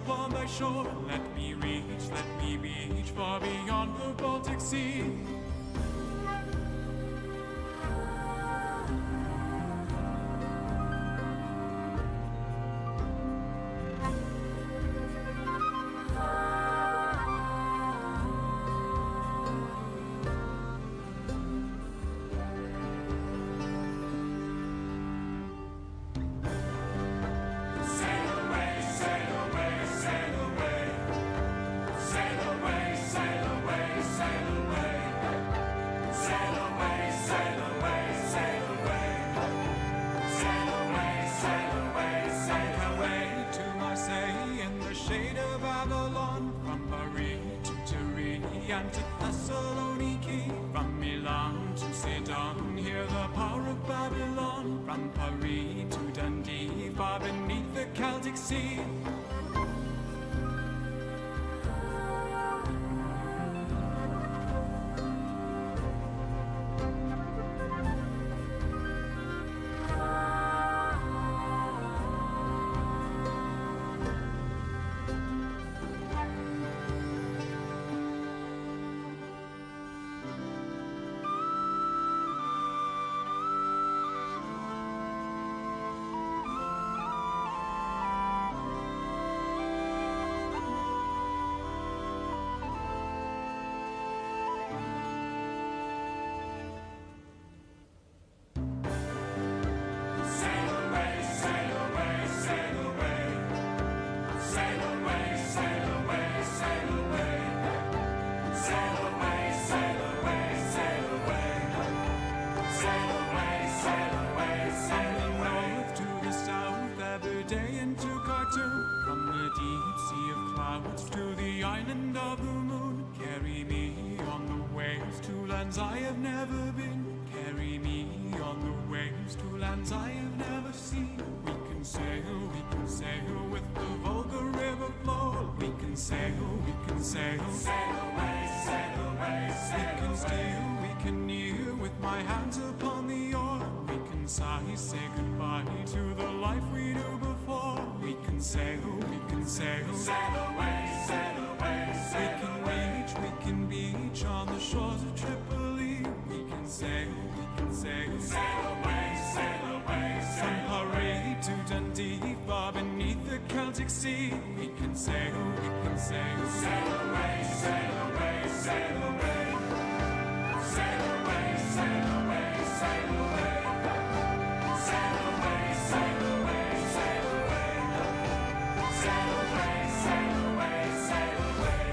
upon thy shore. Let me reach far beyond the Baltic Sea. And to Thessaloniki, from Milan to Sidon, hear the power of Babylon. From Paris to Dundee, far beneath the Celtic Sea. To the island of the moon, carry me on the waves to lands I have never been. Carry me on the waves to lands I have never seen. We can sail with the Volga river flow. We can sail, sail away, sail away, sail away. We can steal, we can kneel with my hands upon the oar. We can sigh, say goodbye to the life we knew before. We can sail, sail away, sail away, sail away. We can beach on the shores of Tripoli. We can sail, sail away, sail away, sail away. From Paris to Dundee, far beneath the Celtic Sea. We can sail, sail away, sail away, sail away. Sail away, sail away, sail away. Sail away, sail away, sail away. Sail away, sail away, sail away.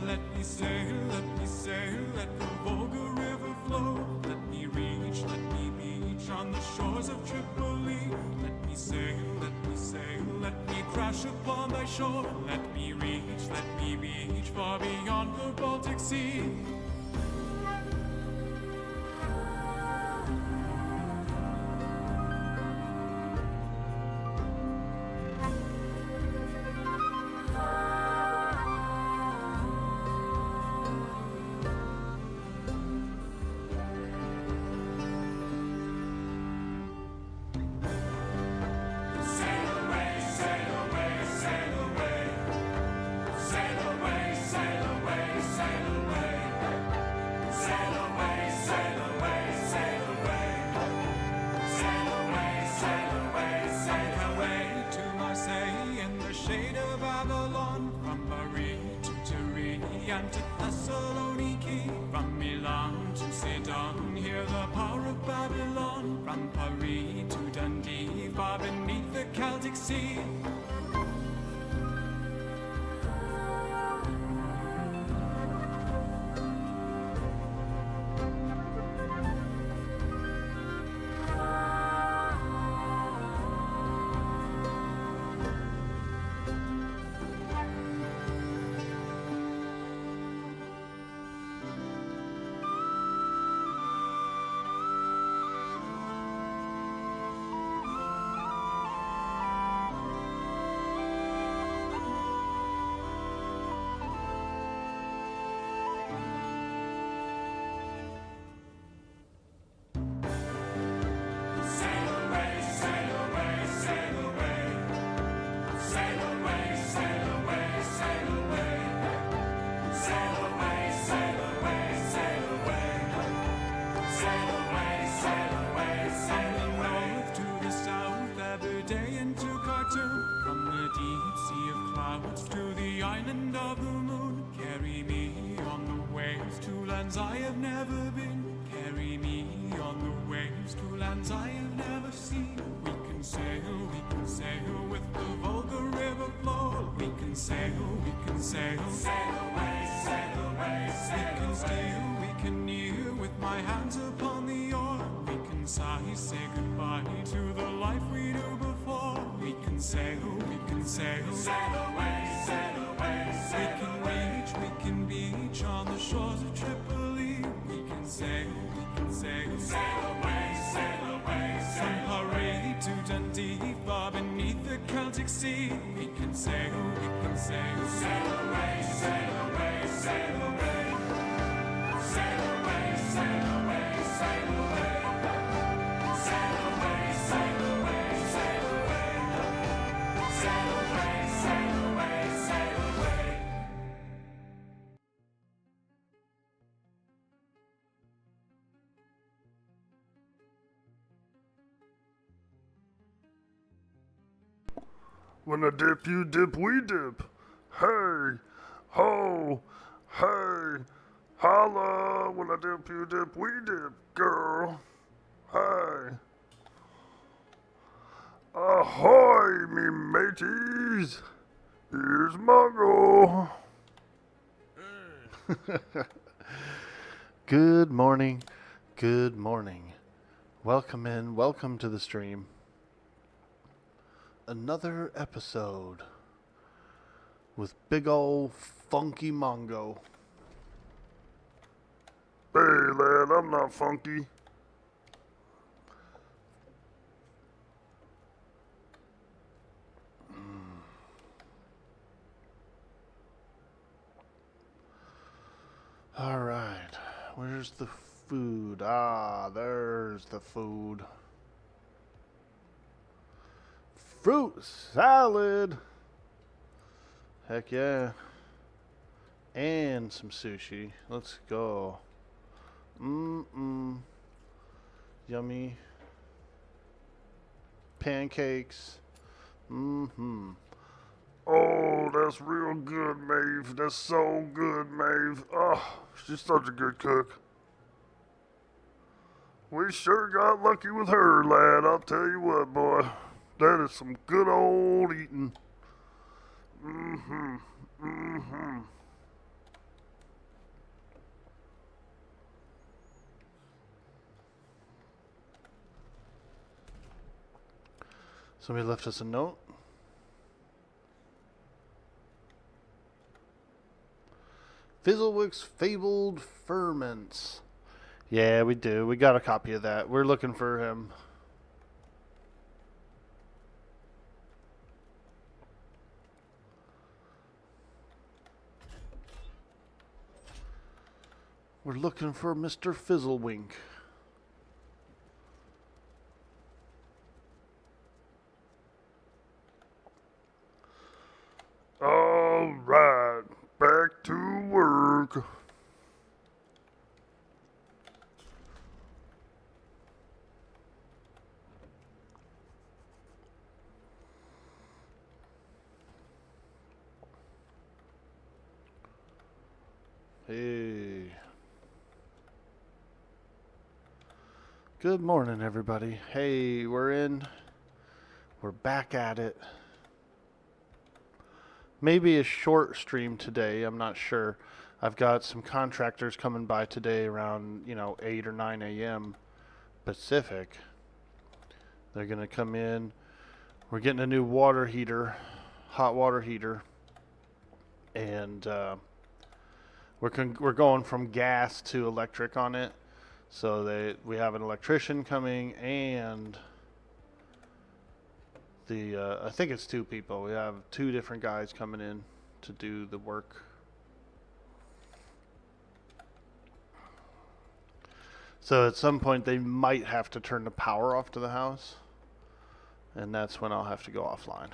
Let me sail, let the Volga river flow. Let me beach on the shores of Tripoli. Let me sail, let me crash upon thy shore. Let me beach far beyond the Baltic Sea. And to Thessaloniki, from Milan to Sidon, hear the power of Babylon. From Paris to Dundee, far beneath the Celtic Sea. lands I have never been. Carry me on the waves to lands I have never seen. We can sail with the Volga river flow. We can sail, sail away, sail away, sail away. We can steal, we can kneel with my hands upon the oar. We can sigh, say goodbye to the life we knew before. We can sail, sail away, sail away, sail away. We can beach on the shores of Tripoli. We can sail, sail away, sail away, sail from Paris to Dundee, far beneath the Celtic Sea. We can sail, sail away, sail away, sail away, sail away, sail away, sail away, sail away, sail away, sail away, sail away, sail away, sail away. When I dip, you dip, we dip. Hey, ho, hey, holla. When I dip, you dip, we dip, girl. Hey. Ahoy, me mateys. Here's Mongo. Good morning. Good morning. Welcome in. Welcome to the stream. Another episode with big ol' funky Mongo. Hey, lad, I'm not funky. All right. Where's the food? Ah, there's the food. Fruit salad. Heck yeah. And some sushi. Let's go. Yummy. Pancakes. Oh, that's real good, Maeve. That's so good, Maeve. Oh, she's such a good cook. We sure got lucky with her, lad. I'll tell you what, boy. That is some good old eating. Somebody left us a note. Fizzlewick's Fabled Ferments. Yeah, we do. We got a copy of that. We're looking for him. We're looking for Mr. Fizzlewink. All right, back to work. Hey. Good morning, everybody. Hey, we're back at it. Maybe a short stream today, I'm not sure. I've got some contractors coming by today around, 8 or 9 a.m. Pacific. They're going to come in. We're getting a new water heater, hot water heater. And we're going from gas to electric on it. So we have an electrician coming and I think it's 2 people. We have 2 different guys coming in to do the work. So at some point they might have to turn the power off to the house, and that's when I'll have to go offline.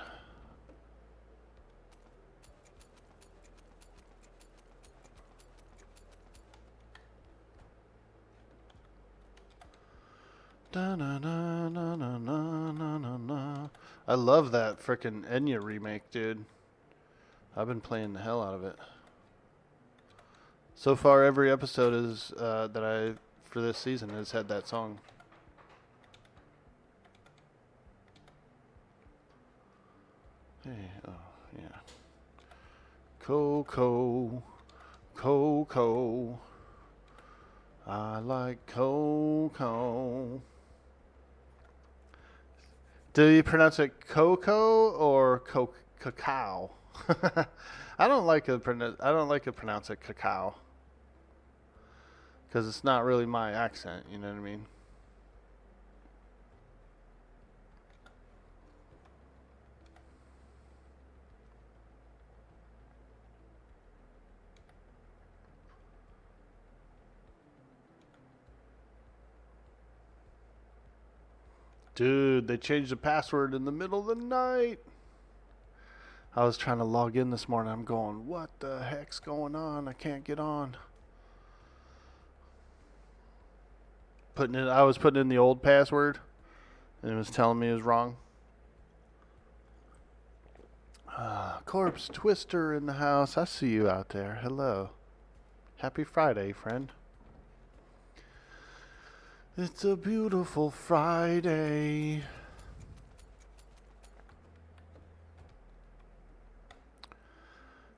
I love that frickin' Enya remake, dude. I've been playing the hell out of it. So far, every episode is that I for this season has had that song. Hey, oh yeah. Coco, Coco. I like Coco. Do you pronounce it Coco or cacao? I don't like to pronounce it cacao because it's not really my accent. You know what I mean? Dude, they changed the password in the middle of the night. I was trying to log in this morning. I'm going, what the heck's going on? I can't get on. I was putting in the old password, and it was telling me it was wrong. Corpse Twister in the house. I see you out there. Hello. Happy Friday, friend. It's a beautiful Friday.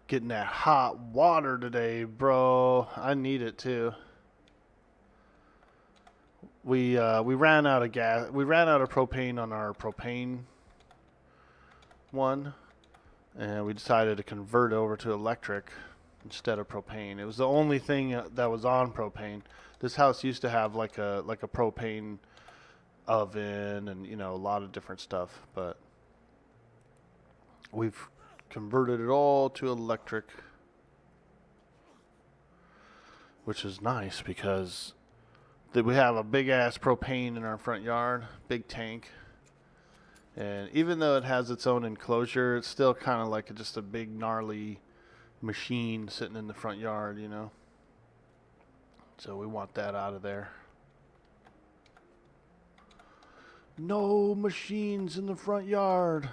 Getting that hot water today, bro. I need it too. We ran out of gas. We ran out of propane on our propane one, and we decided to convert over to electric instead of propane. It was the only thing that was on propane. This house used to have like a propane oven and a lot of different stuff, but we've converted it all to electric, which is nice because we have a big ass propane in our front yard, big tank, and even though it has its own enclosure, it's still kind of like just a big gnarly machine sitting in the front yard, So we want that out of there. No machines in the front yard.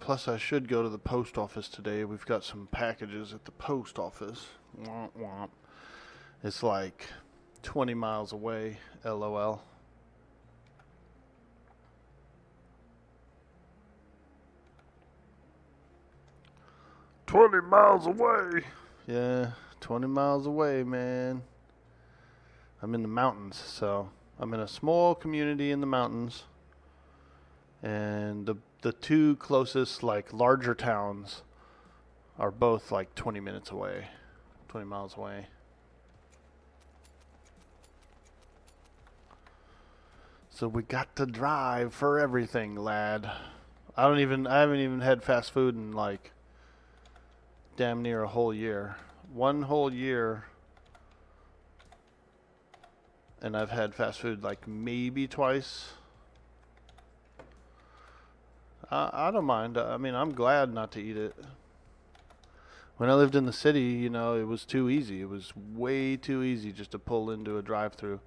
Plus, I should go to the post office today. We've got some packages at the post office. Womp womp. It's like 20 miles away, LOL. $20 away. Yeah, 20 miles away, man. I'm in the mountains, so I'm in a small community in the mountains. And the two closest, larger towns are both 20 minutes away, 20 miles away. So we got to drive for everything, lad. I haven't even had fast food in damn near a whole year. One whole year, and I've had fast food maybe twice. I don't mind. I mean, I'm glad not to eat it. When I lived in the city, it was too easy. It was way too easy just to pull into a drive-thru.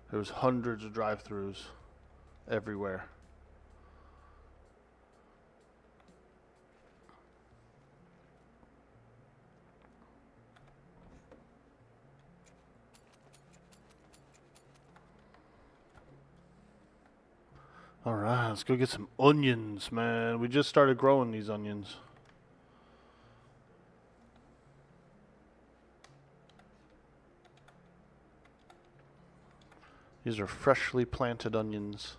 There was hundreds of drive-thrus everywhere. Alright, let's go get some onions, man. We just started growing these onions. These are freshly planted onions.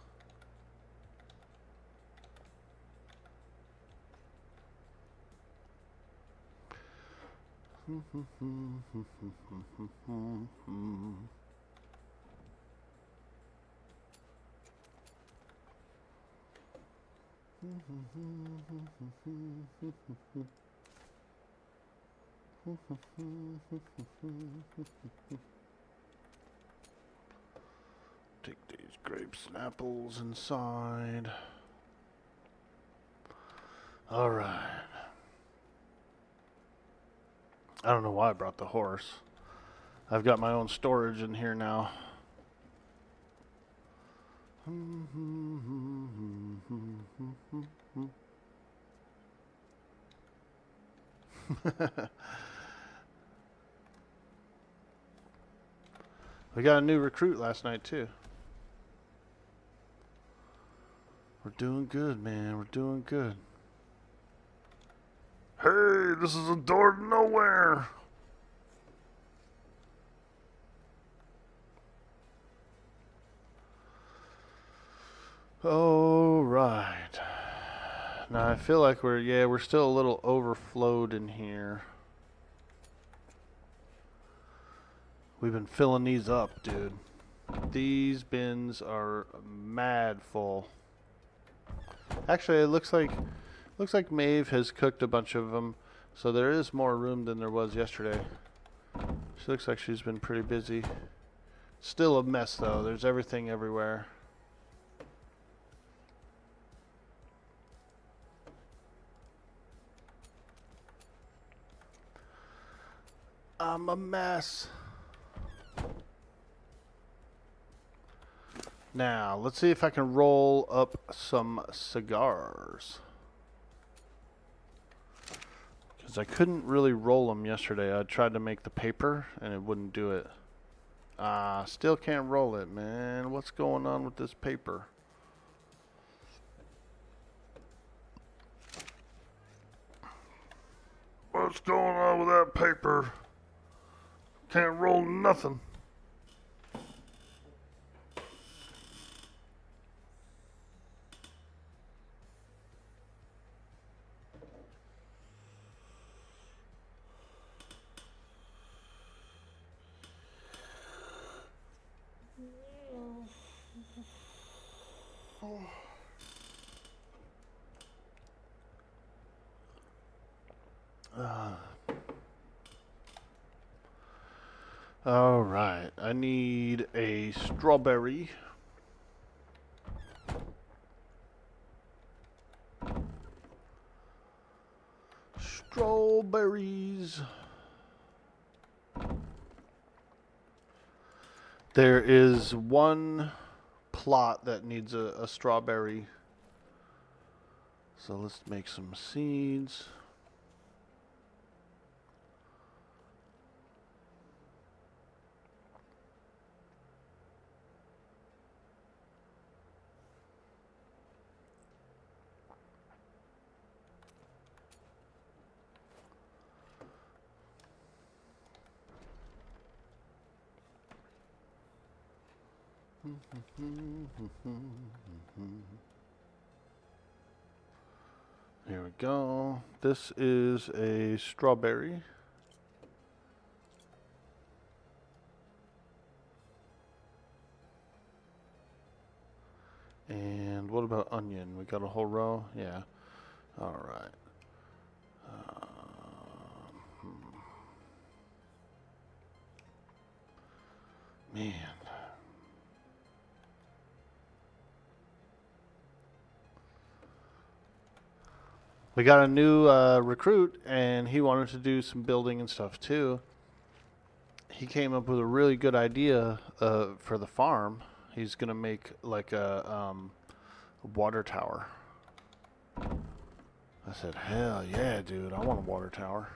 Take these grapes and apples inside. All right. I don't know why I brought the horse. I've got my own storage in here now. We got a new recruit last night too. We're doing good, man. We're doing good. Hey, this is a door to nowhere. All right. Now I feel like we're still a little overflowed in here. We've been filling these up, dude. These bins are mad full. Actually, it looks like Maeve has cooked a bunch of them, so there is more room than there was yesterday. She looks like she's been pretty busy. Still a mess though. There's everything everywhere. I'm a mess. Now, let's see if I can roll up some cigars. Because I couldn't really roll them yesterday. I tried to make the paper and it wouldn't do it. Still can't roll it, man. What's going on with this paper? What's going on with that paper? Can't roll nothing. All right, I need a strawberry. Strawberries. There is one plot that needs a strawberry. So let's make some seeds. Here we go. This is a strawberry. And what about onion? We got a whole row? Yeah. All right. Man. We got a new recruit, and he wanted to do some building and stuff too. He came up with a really good idea for the farm. He's gonna make like a water tower. I said, hell yeah, dude! I want a water tower.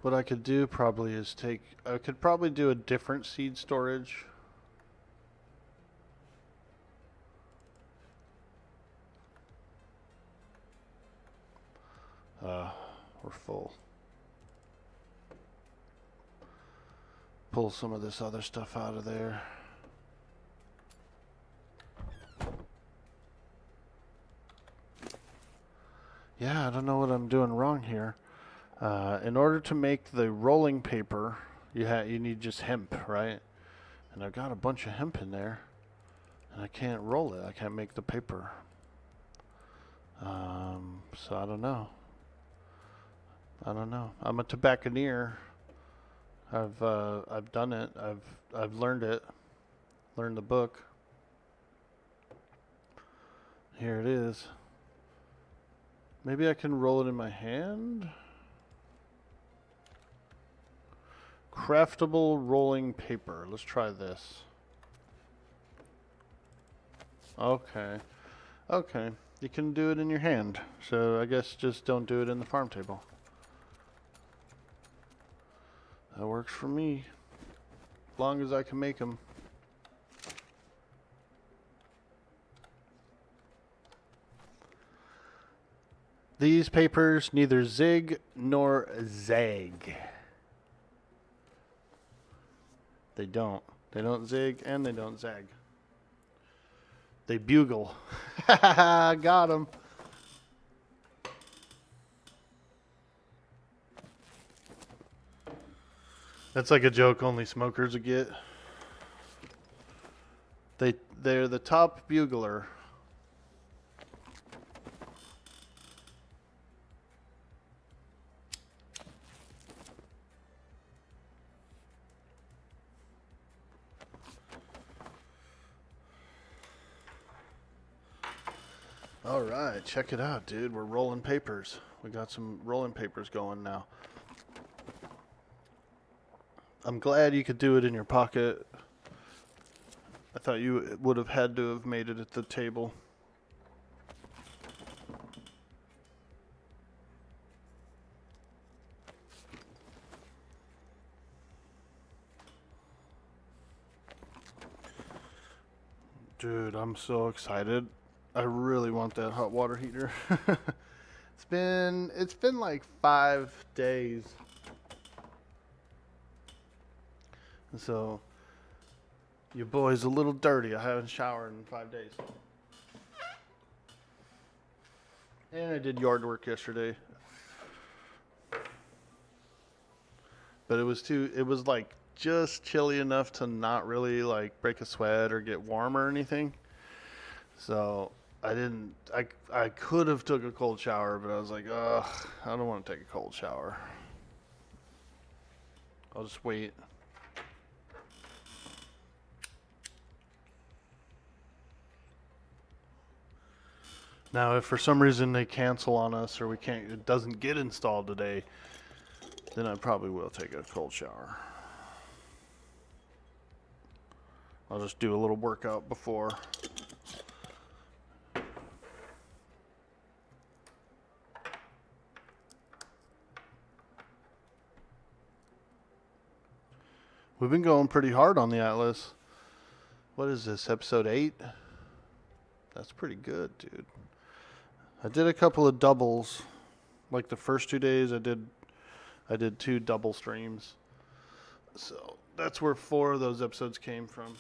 What I could do probably is I could probably do a different seed storage. We're full. Pull some of this other stuff out of there. Yeah, I don't know what I'm doing wrong here. In order to make the rolling paper, you need just hemp, right? And I've got a bunch of hemp in there, and I can't roll it. I can't make the paper. So I don't know. I'm a tobacconeer. I've done it. I've learned it. Learned the book. Here it is. Maybe I can roll it in my hand? Craftable rolling paper. Let's try this. Okay. Okay. You can do it in your hand. So I guess just don't do it in the farm table. That works for me. As long as I can make them. These papers neither zig nor zag. They don't. They don't zig and they don't zag. They bugle. Got him. That's like a joke only smokers would get. They're the top bugler. All right, check it out, dude. We're rolling papers. We got some rolling papers going now. I'm glad you could do it in your pocket. I thought you would have had to have made it at the table. Dude, I'm so excited. I really want that hot water heater. It's been like 5 days. So your boy's a little dirty. I haven't showered in 5 days. And I did yard work yesterday. But it was like just chilly enough to not really like break a sweat or get warm or anything. So I could have took a cold shower, but I was like, ugh, I don't want to take a cold shower. I'll just wait. Now, if for some reason they cancel on us or it doesn't get installed today, then I probably will take a cold shower. I'll just do a little workout before. We've been going pretty hard on the Atlas. What is this, episode 8? That's pretty good, dude. I did a couple of doubles. Like the first 2 days I did 2 double streams. So that's where 4 of those episodes came from.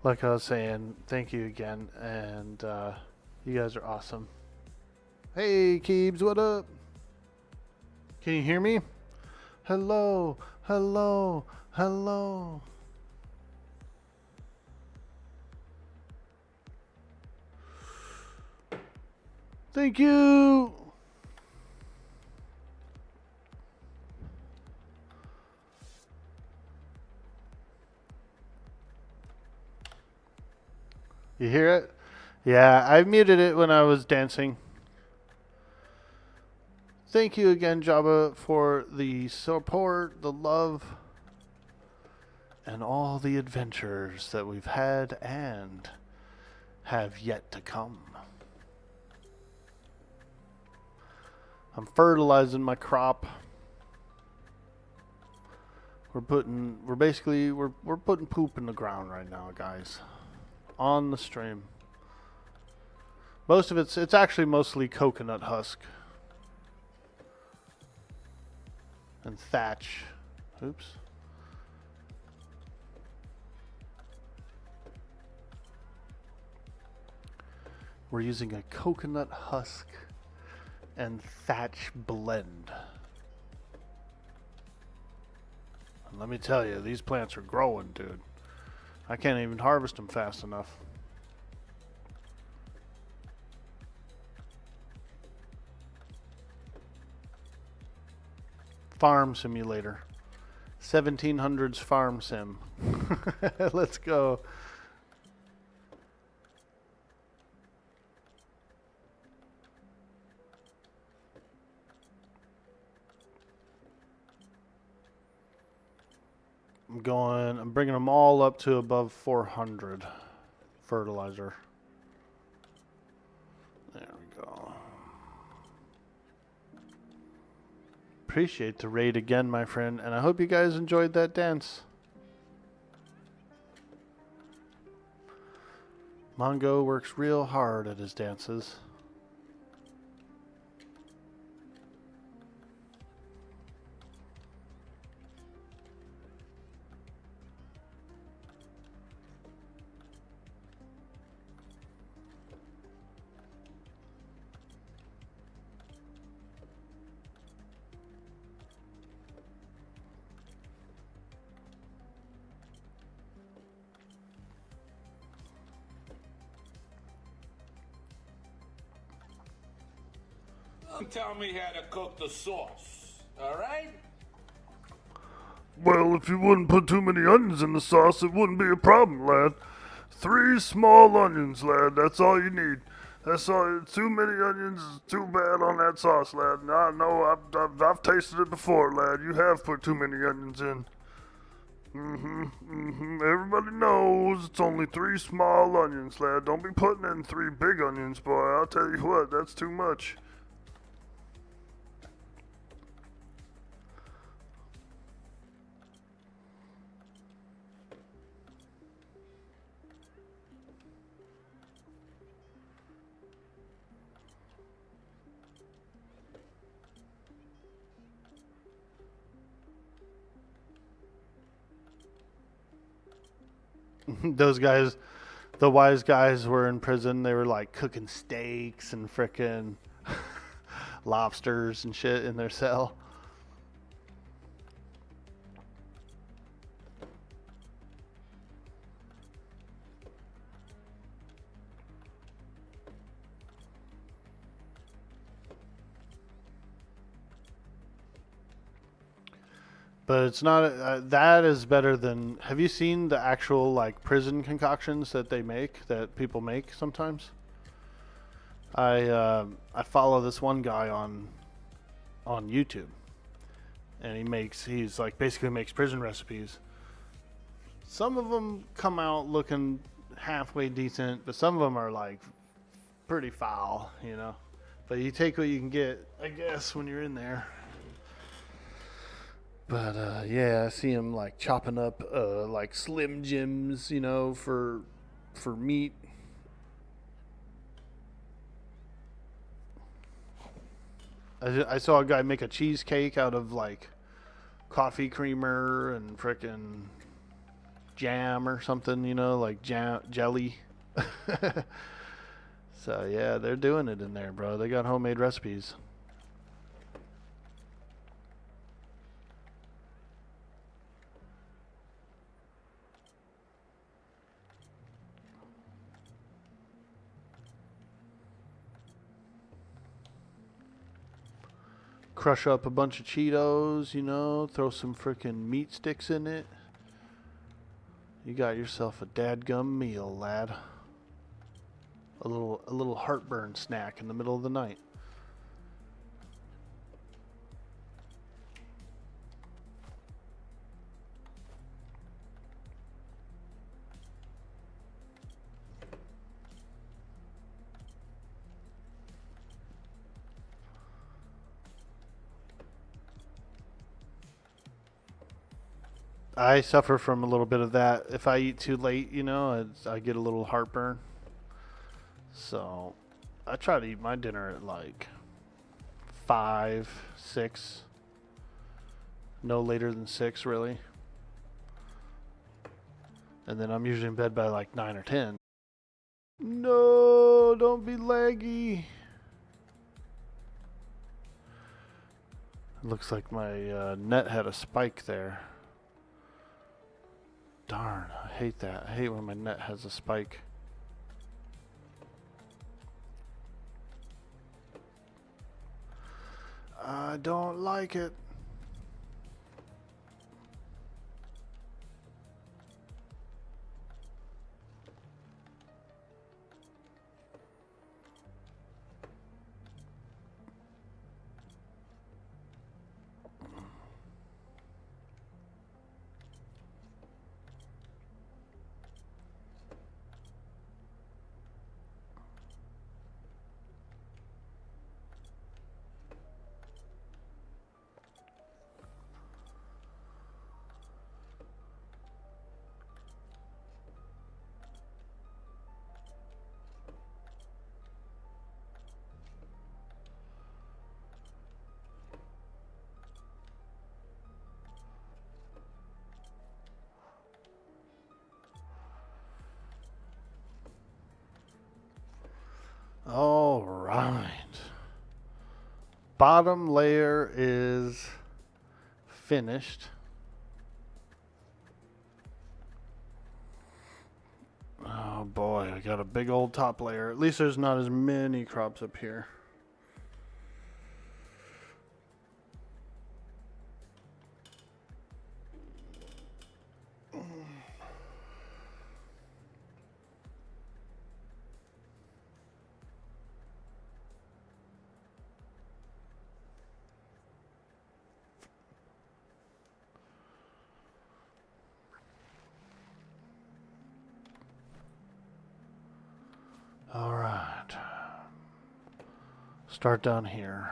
like I was saying, thank you again, and you guys are awesome. Hey, Keebs, what up? Can you hear me? Hello, hello, hello. Thank you. You hear it? Yeah, I muted it when I was dancing. Thank you again, Jabba, for the support, the love, and all the adventures that we've had and have yet to come. I'm fertilizing my crop. We're putting poop in the ground right now, guys. On the stream. Most of it's actually mostly coconut husk. And thatch. Oops. We're using a coconut husk and thatch blend. And let me tell you, these plants are growing, dude. I can't even harvest them fast enough. Farm simulator. 1700s farm sim. Let's go. I'm bringing them all up to above 400 fertilizer. There we go. Appreciate the raid again, my friend, and I hope you guys enjoyed that dance. Mongo works real hard at his dances. Tell me how to cook the sauce, alright? Well, if you wouldn't put too many onions in the sauce, it wouldn't be a problem, lad. 3 small onions, lad. That's all you need. That's all. Too many onions is too bad on that sauce, lad. And I know I've tasted it before, lad. You have put too many onions in. Everybody knows it's only 3 small onions, lad. Don't be putting in 3 big onions, boy. I'll tell you what, that's too much. Those guys, the wise guys were in prison. They were like cooking steaks and frickin' lobsters and shit in their cell. But it's not, that is better than, have you seen the actual like prison concoctions that they make, that people make sometimes? I follow this one guy on YouTube, and he's like basically makes prison recipes. Some of them come out looking halfway decent, but some of them are like pretty foul, you know. But you take what you can get, I guess, when you're in there. But yeah, I see him like chopping up like Slim Jims, you know, for meat. I saw a guy make a cheesecake out of like coffee creamer and frickin' jam or something, you know, like jelly. So yeah, they're doing it in there, bro. They got homemade recipes. Crush up a bunch of Cheetos, you know, throw some freaking meat sticks in it. You got yourself a dadgum meal, lad. A little heartburn snack in the middle of the night. I suffer from a little bit of that. If I eat too late, you know, I get a little heartburn. So I try to eat my dinner at like 5, 6. No later than 6, really. And then I'm usually in bed by like 9 or 10. No, don't be laggy. It looks like my net had a spike there. Darn, I hate that. I hate when my net has a spike. I don't like it. All right. Bottom layer is finished. Oh boy, I got a big old top layer. At least there's not as many crops up here. All right. Start down here.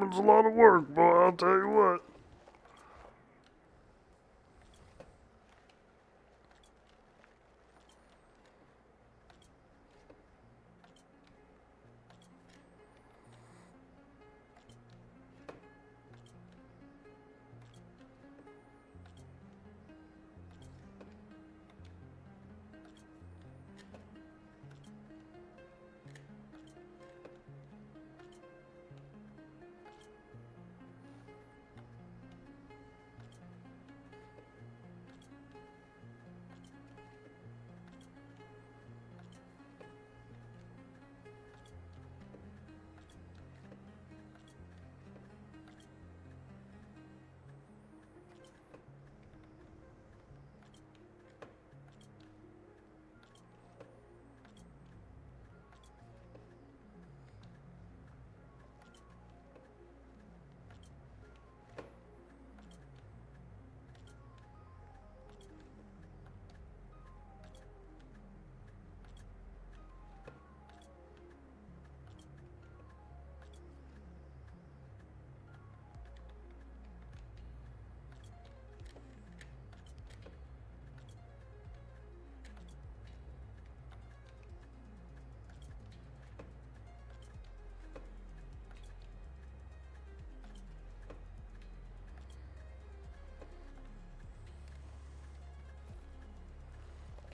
It's a lot of work, boy, I'll tell you what.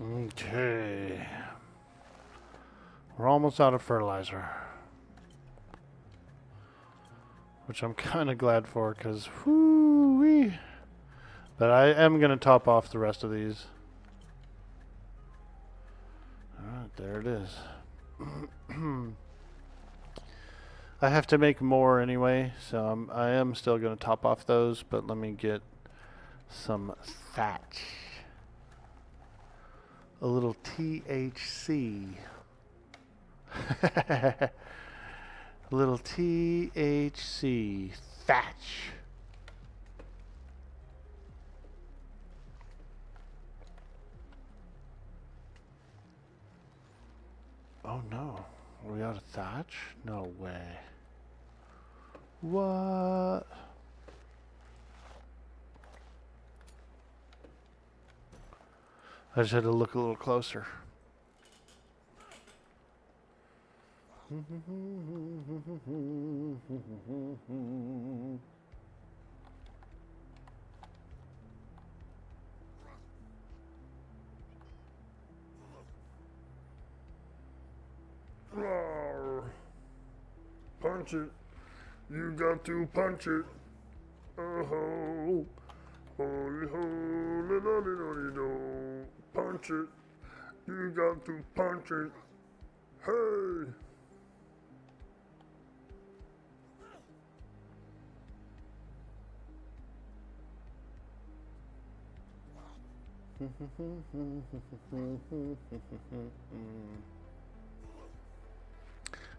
Okay. We're almost out of fertilizer. Which I'm kind of glad for, because whoo-wee. But I am going to top off the rest of these. Alright, there it is. I have to make more anyway, so I am still going to top off those, but let me get some thatch. A little THC. A little THC. Thatch. Oh no. Are we out of thatch? No way. What? I just had to look a little closer. Rawr. Punch it. You got to punch it. Oh, holy, holy, lolly, lolly, do. Punch it. You got to punch it. Hey.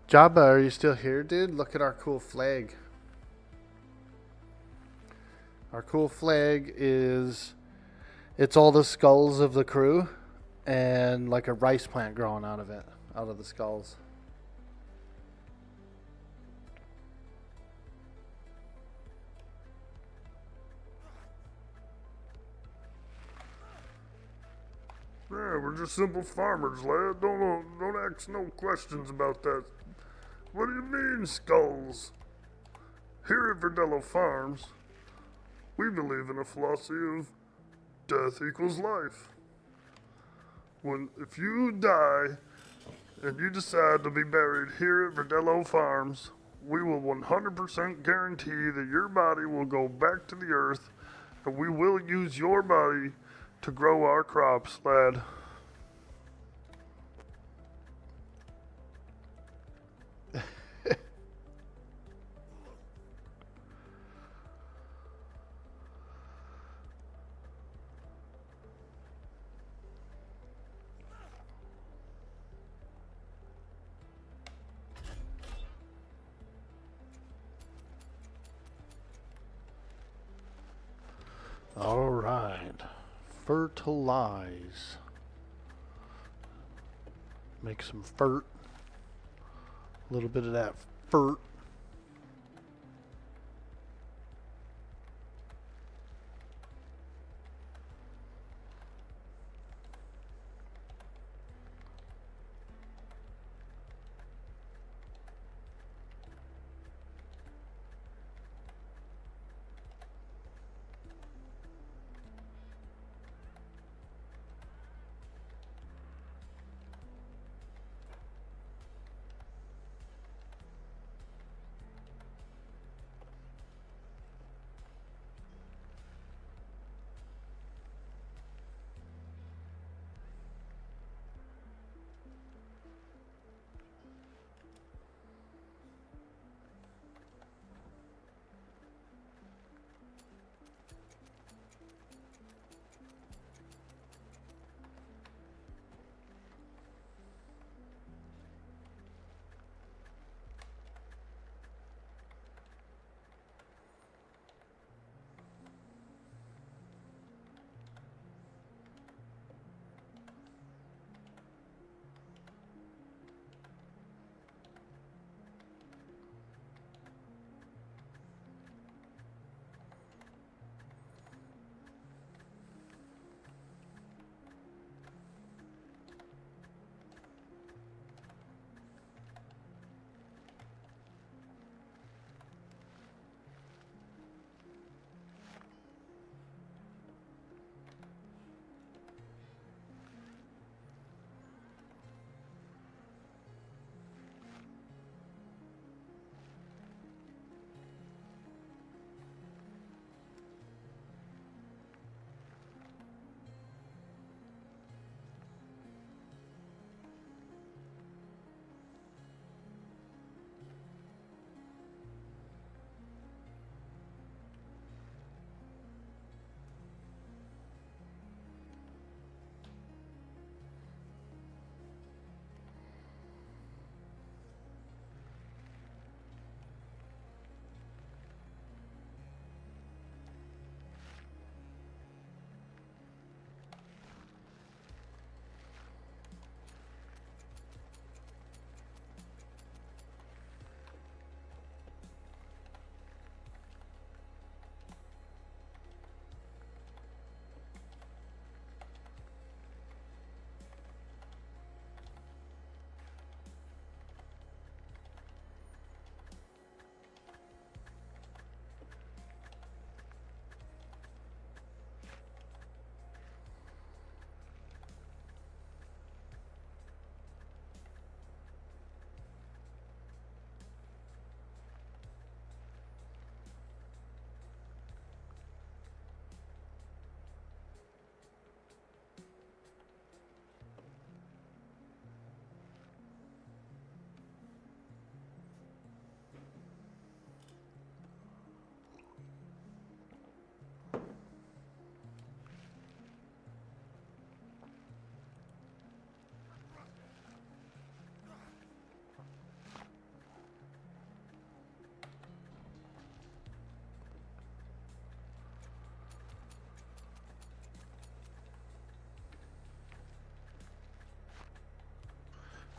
Jabba, are you still here, dude? Look at our cool flag. Our cool flag is, it's all the skulls of the crew and like a rice plant growing out of it, out of the skulls. Yeah, we're just simple farmers, lad. Don't ask no questions about that. What do you mean, skulls? Here at Verdello Farms, we believe in a philosophy of death equals life. If you die and you decide to be buried here at Verdello Farms, we will 100% guarantee that your body will go back to the earth, and we will use your body to grow our crops, lad. All right. Fertilize. Make some fert. A little bit of that fert.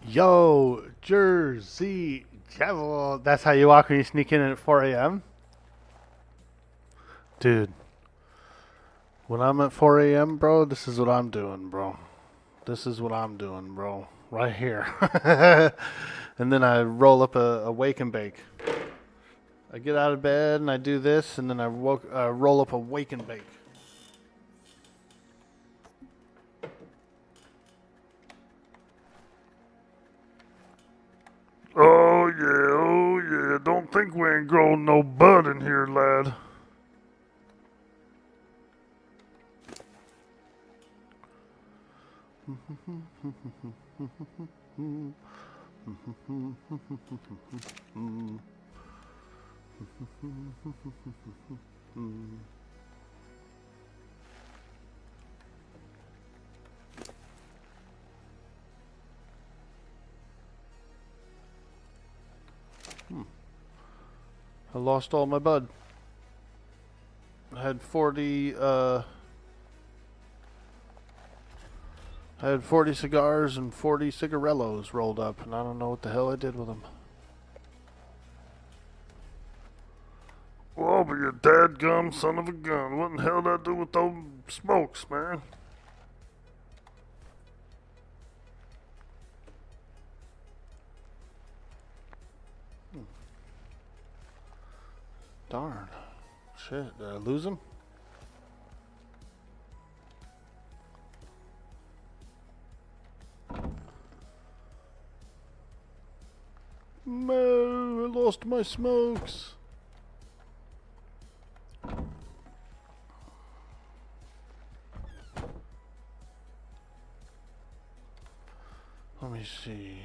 Yo, Jersey Devil. That's how you walk when you sneak in at 4 a.m.? Dude, when I'm at 4 a.m., bro, this is what I'm doing, bro. This is what I'm doing, bro. Right here. And then I roll up a wake and bake. I get out of bed and I do this, and then I roll up a wake and bake. Oh yeah. Don't think we ain't growing no bud in here, lad. I lost all my bud. I had 40 cigars and 40 cigarellos rolled up, and I don't know what the hell I did with them. Well, but you dadgum son of a gun. What in the hell did I do with those smokes, man? Darn. Shit, did I lose them? No, I lost my smokes. Let me see.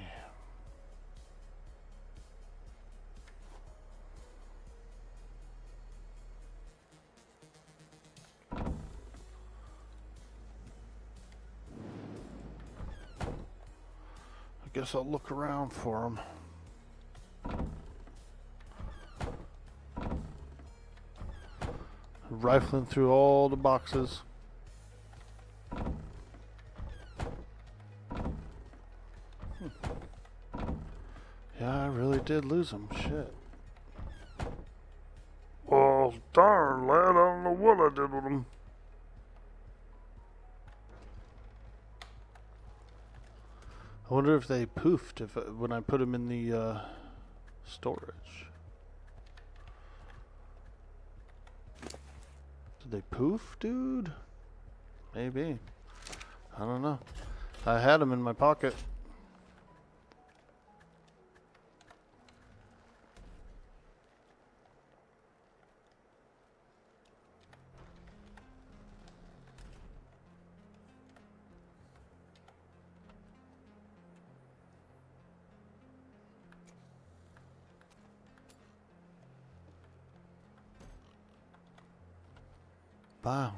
I guess I'll look around for them. Rifling through all the boxes. Yeah, I really did lose them. Shit. Well, darn, lad, I don't know what I did with them. I wonder if they poofed when I put them in the storage. Did they poof, dude? Maybe. I don't know. I had them in my pocket. Wow.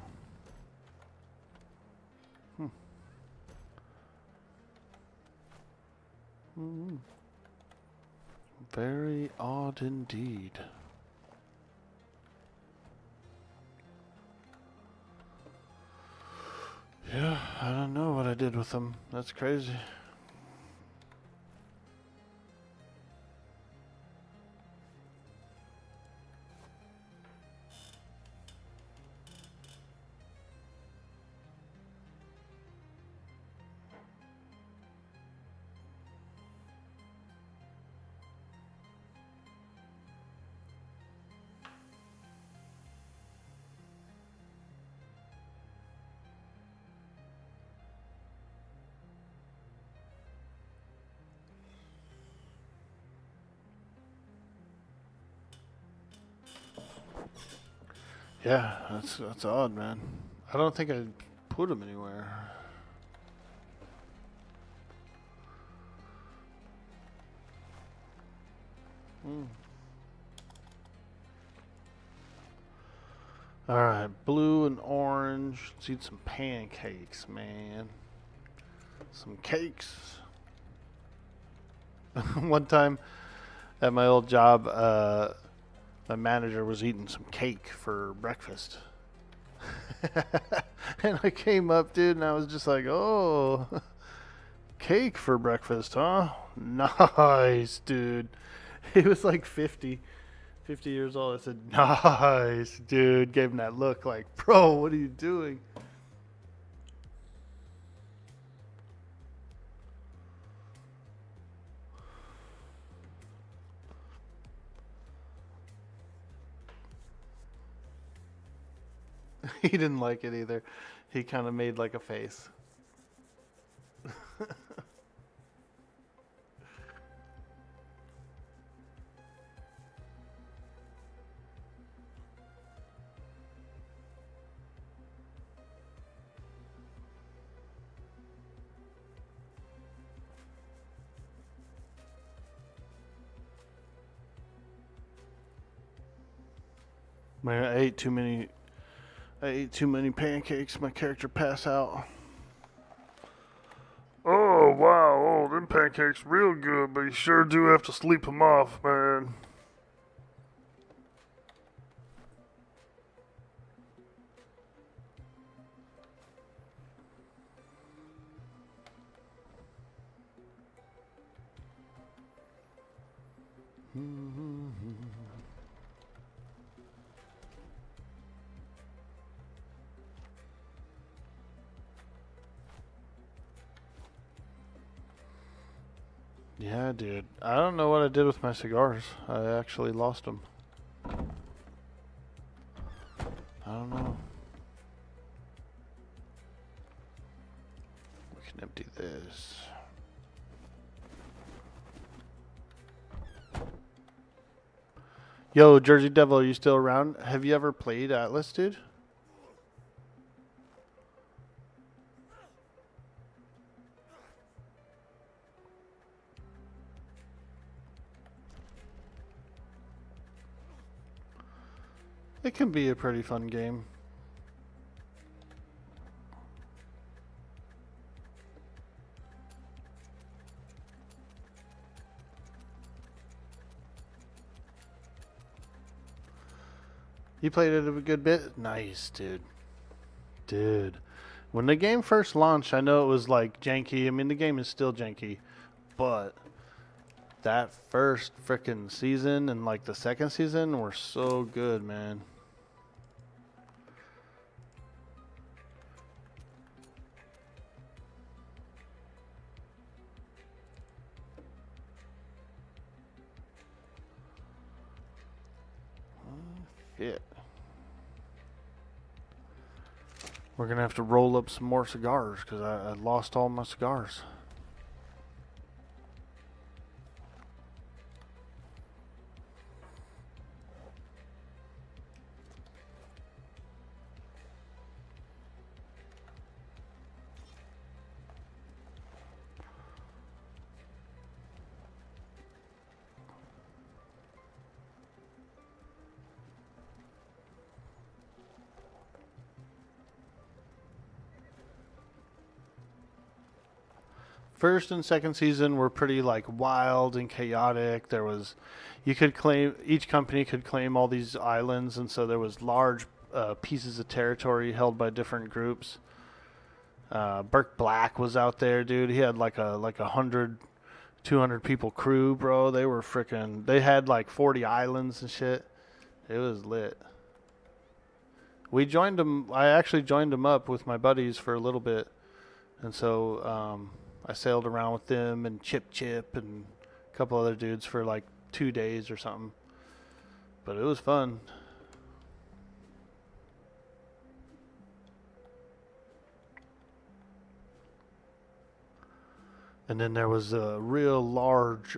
Very odd indeed. Yeah, I don't know what I did with them. That's crazy. Yeah, that's odd, man. I don't think I put them anywhere. Alright, blue and orange. Let's eat some pancakes, man. Some cakes. One time at my old job, my manager was eating some cake for breakfast. And I came up, dude, and I was just like, oh, cake for breakfast, huh? Nice, dude. He was like 50 years old. I said, nice, dude. Gave him that look like, bro, what are you doing? He didn't like it either. He kind of made like a face. Man, I ate too many pancakes. My character passed out. Oh, wow. Oh, them pancakes real good, but you sure do have to sleep them off, man. Yeah, dude. I don't know what I did with my cigars. I actually lost them. I don't know. We can empty this. Yo, Jersey Devil, are you still around? Have you ever played Atlas, dude? It can be a pretty fun game. You played it a good bit? Nice, dude. Dude. When the game first launched, I know it was like janky. I mean, the game is still janky. But that first frickin' season and like the second season were so good, man. Shit. We're gonna have to roll up some more cigars because I lost all my cigars. First and second season were pretty like wild and chaotic. There was, you could claim, each company could claim all these islands, and so there was large pieces of territory held by different groups. Burke Black was out there, dude. He had like a 200 people crew, bro. They were freaking, they had like 40 islands and shit. It was lit. We joined them, I actually joined them up with my buddies for a little bit. And so, I sailed around with them and Chip and a couple other dudes for like 2 days or something. But it was fun. And then there was a real large,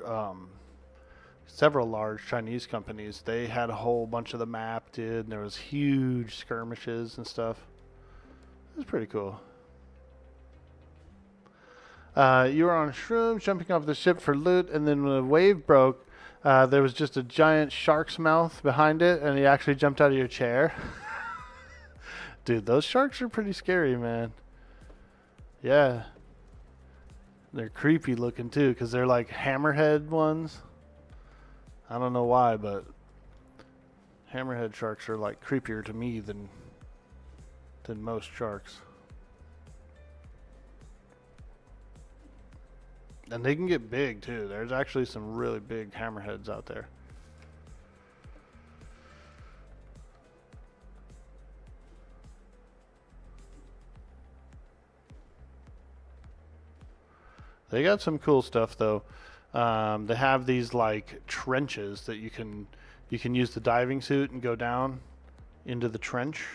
several large Chinese companies. They had a whole bunch of the map, dude. And there was huge skirmishes and stuff. It was pretty cool. You were on shrooms, jumping off the ship for loot, and then when the wave broke, there was just a giant shark's mouth behind it, and he actually jumped out of your chair. Dude, those sharks are pretty scary, man. Yeah. They're creepy looking, too, because they're like hammerhead ones. I don't know why, but hammerhead sharks are like creepier to me than most sharks. And they can get big too. There's actually some really big hammerheads out there. They got some cool stuff though. They have these like trenches that you can use the diving suit and go down into the trench.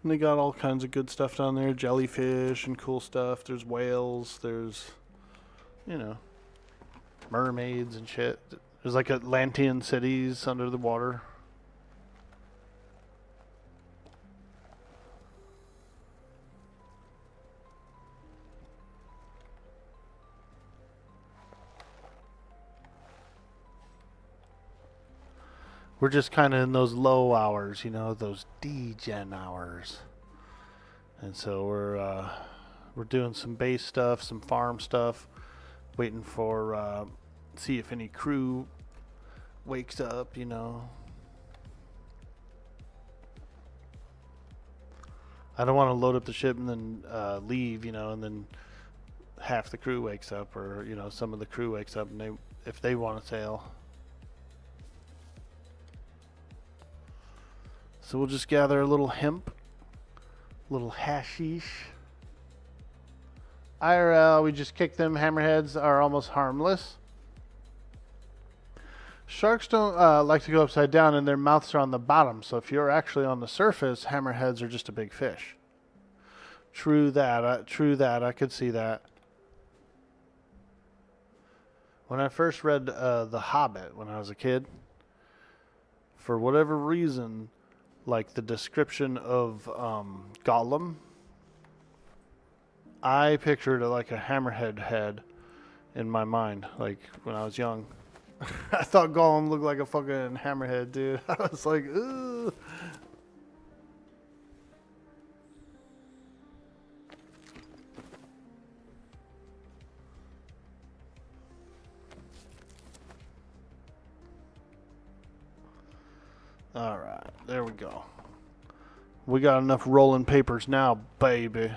And they got all kinds of good stuff down there, jellyfish and cool stuff. There's whales, there's, you know, mermaids and shit. There's like Atlantean cities under the water. We're just kind of in those low hours, you know, those degen hours. And so we're doing some base stuff, some farm stuff, waiting for see if any crew wakes up, you know. I don't want to load up the ship and then leave, you know, and then half the crew wakes up, or you know, some of the crew wakes up and if they want to sail. So we'll just gather a little hemp, a little hashish. IRL, we just kick them. Hammerheads are almost harmless. Sharks don't like to go upside down, and their mouths are on the bottom. So if you're actually on the surface, hammerheads are just a big fish. True that. True that. I could see that. When I first read The Hobbit when I was a kid, for whatever reason, like the description of Gollum, I pictured like a hammerhead head in my mind, like when I was young. I thought Gollum looked like a fucking hammerhead, dude. I was like, ooh. All right, there we go. We got enough rolling papers now, baby.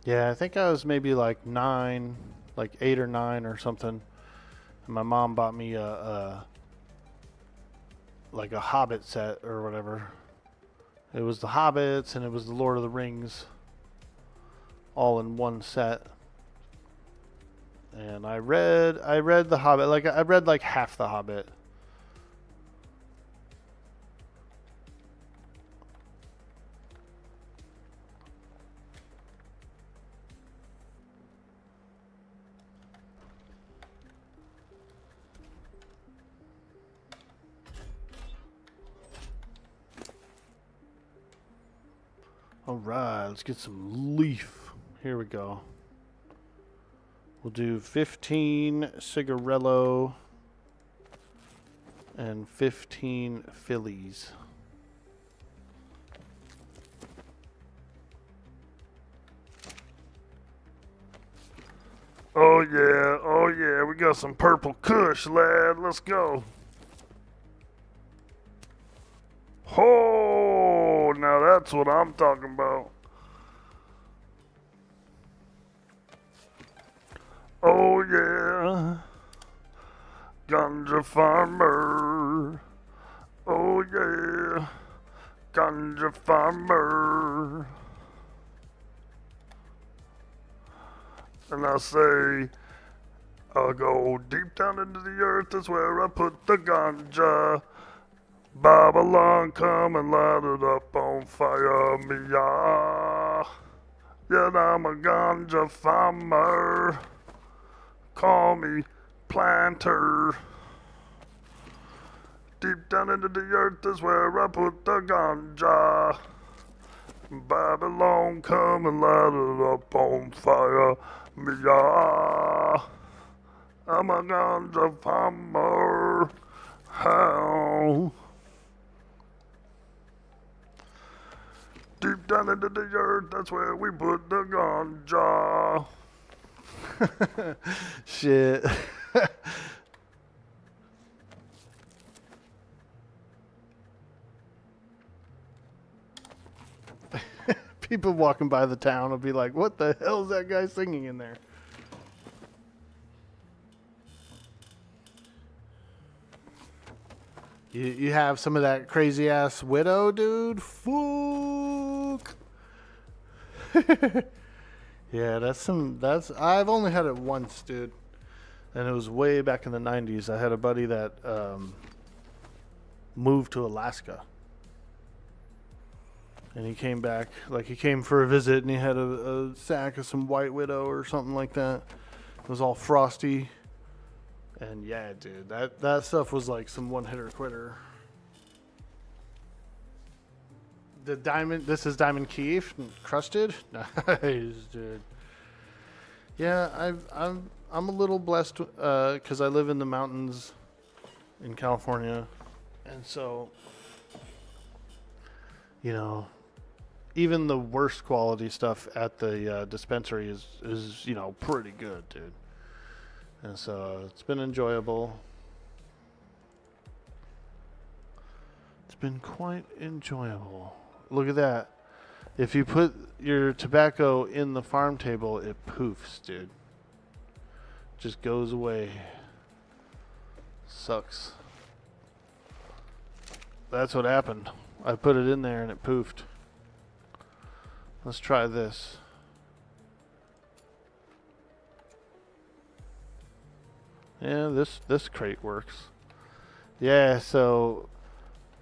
Yeah, I think I was maybe like 9, like 8 or 9 or something. And my mom bought me like a Hobbit set or whatever. It was the Hobbits and it was the Lord of the Rings all in one set. And I read the Hobbit, like I read like half the Hobbit. Alright, let's get some leaf. Here we go. We'll do 15 cigarello and 15 Phillies. Oh yeah, we got some purple kush, lad. Let's go. Oh, now that's what I'm talking about. Oh yeah, ganja farmer. Oh yeah, ganja farmer. And I say, I'll go deep down into the earth, that's where I put the ganja. Babylon, come and light it up on fire, me yeah. Yet I'm a ganja farmer. Call me planter. Deep down into the earth is where I put the ganja. Babylon, come and light it up on fire, me yeah. I'm a ganja farmer. How? Deep down into the earth, that's where we put the ganja. Shit. People walking by the town will be like, what the hell is that guy singing in there? You have some of that crazy ass widow, dude? Fuck. Yeah, that's I've only had it once, dude. And it was way back in the 90s. I had a buddy that moved to Alaska. And he came back, like he came for a visit, and he had a sack of some white widow or something like that. It was all frosty. And yeah, dude, that stuff was like some one-hitter quitter. This is Diamond Keef, crusted. Nice, dude. Yeah, I'm a little blessed because I live in the mountains in California, and so you know, even the worst quality stuff at the dispensary is pretty good, dude. And so it's been enjoyable. It's been quite enjoyable. Look at that. If you put your tobacco in the farm table, it poofs, dude. Just goes away. Sucks. That's what happened. I put it in there and it poofed. Let's try this. Yeah, this crate works. Yeah, so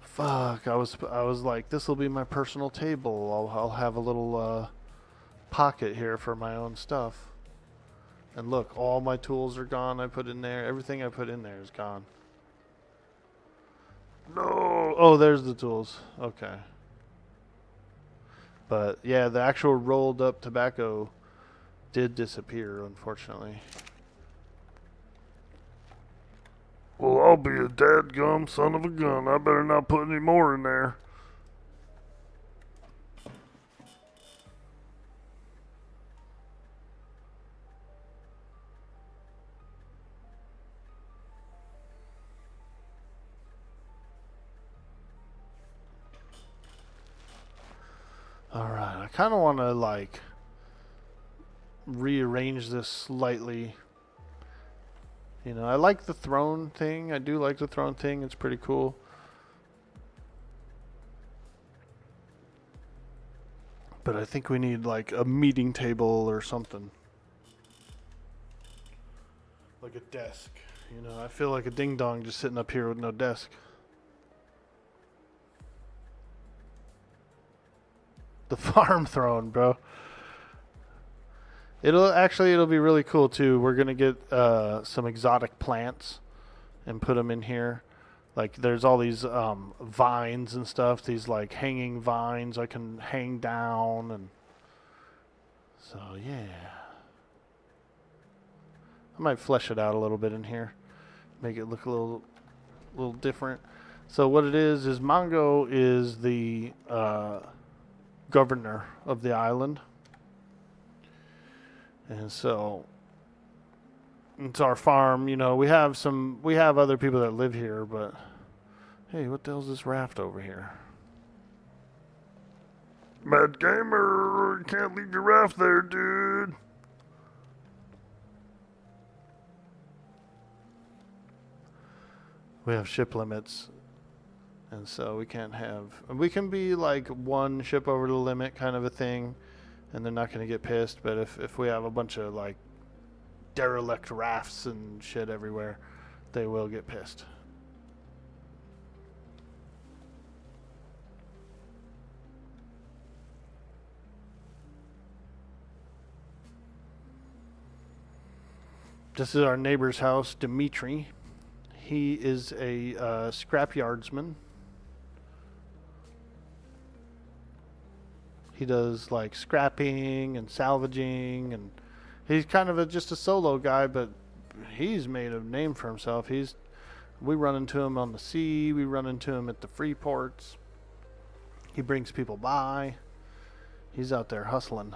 fuck, I was like, this will be my personal table. I'll have a little pocket here for my own stuff. And look, all my tools are gone. I put in there. Everything I put in there is gone. No. Oh, there's the tools. Okay. But yeah, the actual rolled up tobacco did disappear, unfortunately. Well, I'll be a dadgum son of a gun. I better not put any more in there. Alright, I kind of want to like rearrange this slightly. You know, I like the throne thing. I do like the throne thing. It's pretty cool. But I think we need like a meeting table or something. Like a desk. You know, I feel like a ding dong just sitting up here with no desk. The farm throne, bro. It'll be really cool too. We're gonna get some exotic plants and put them in here. Like there's all these vines and stuff. These like hanging vines I can hang down, and so yeah. I might flesh it out a little bit in here, make it look a little different. So what it is Mongo is the governor of the island. And so it's our farm, you know, we have other people that live here, but hey, what the hell's this raft over here? Mad Gamer, you can't leave your raft there, dude. We have ship limits, and so we can be like one ship over the limit kind of a thing, and they're not going to get pissed. But if we have a bunch of like derelict rafts and shit everywhere, they will get pissed. This is our neighbor's house, Dimitri. He is a scrapyardsman. He does like scrapping and salvaging, and he's kind of just a solo guy, but he's made a name for himself. He's We run into him on the sea. We run into him at the free ports. He brings people by. He's out there hustling.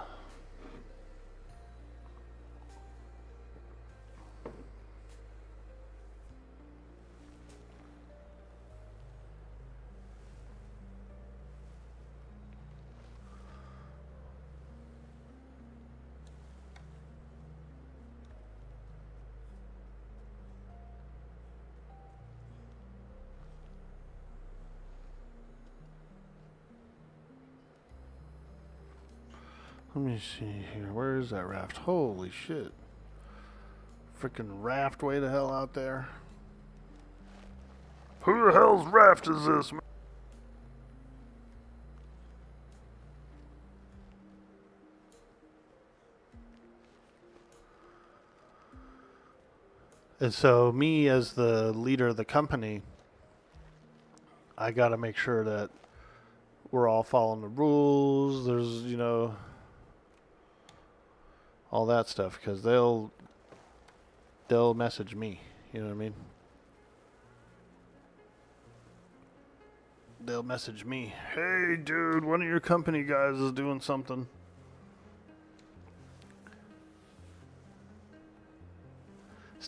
Let me see here. Where is that raft? Holy shit. Freaking raft way the hell out there. Who the hell's raft is this, man? And so me as the leader of the company, I got to make sure that we're all following the rules. There's, you know, all that stuff, because they'll message me, you know what I mean? They'll message me, Hey, dude, one of your company guys is doing something.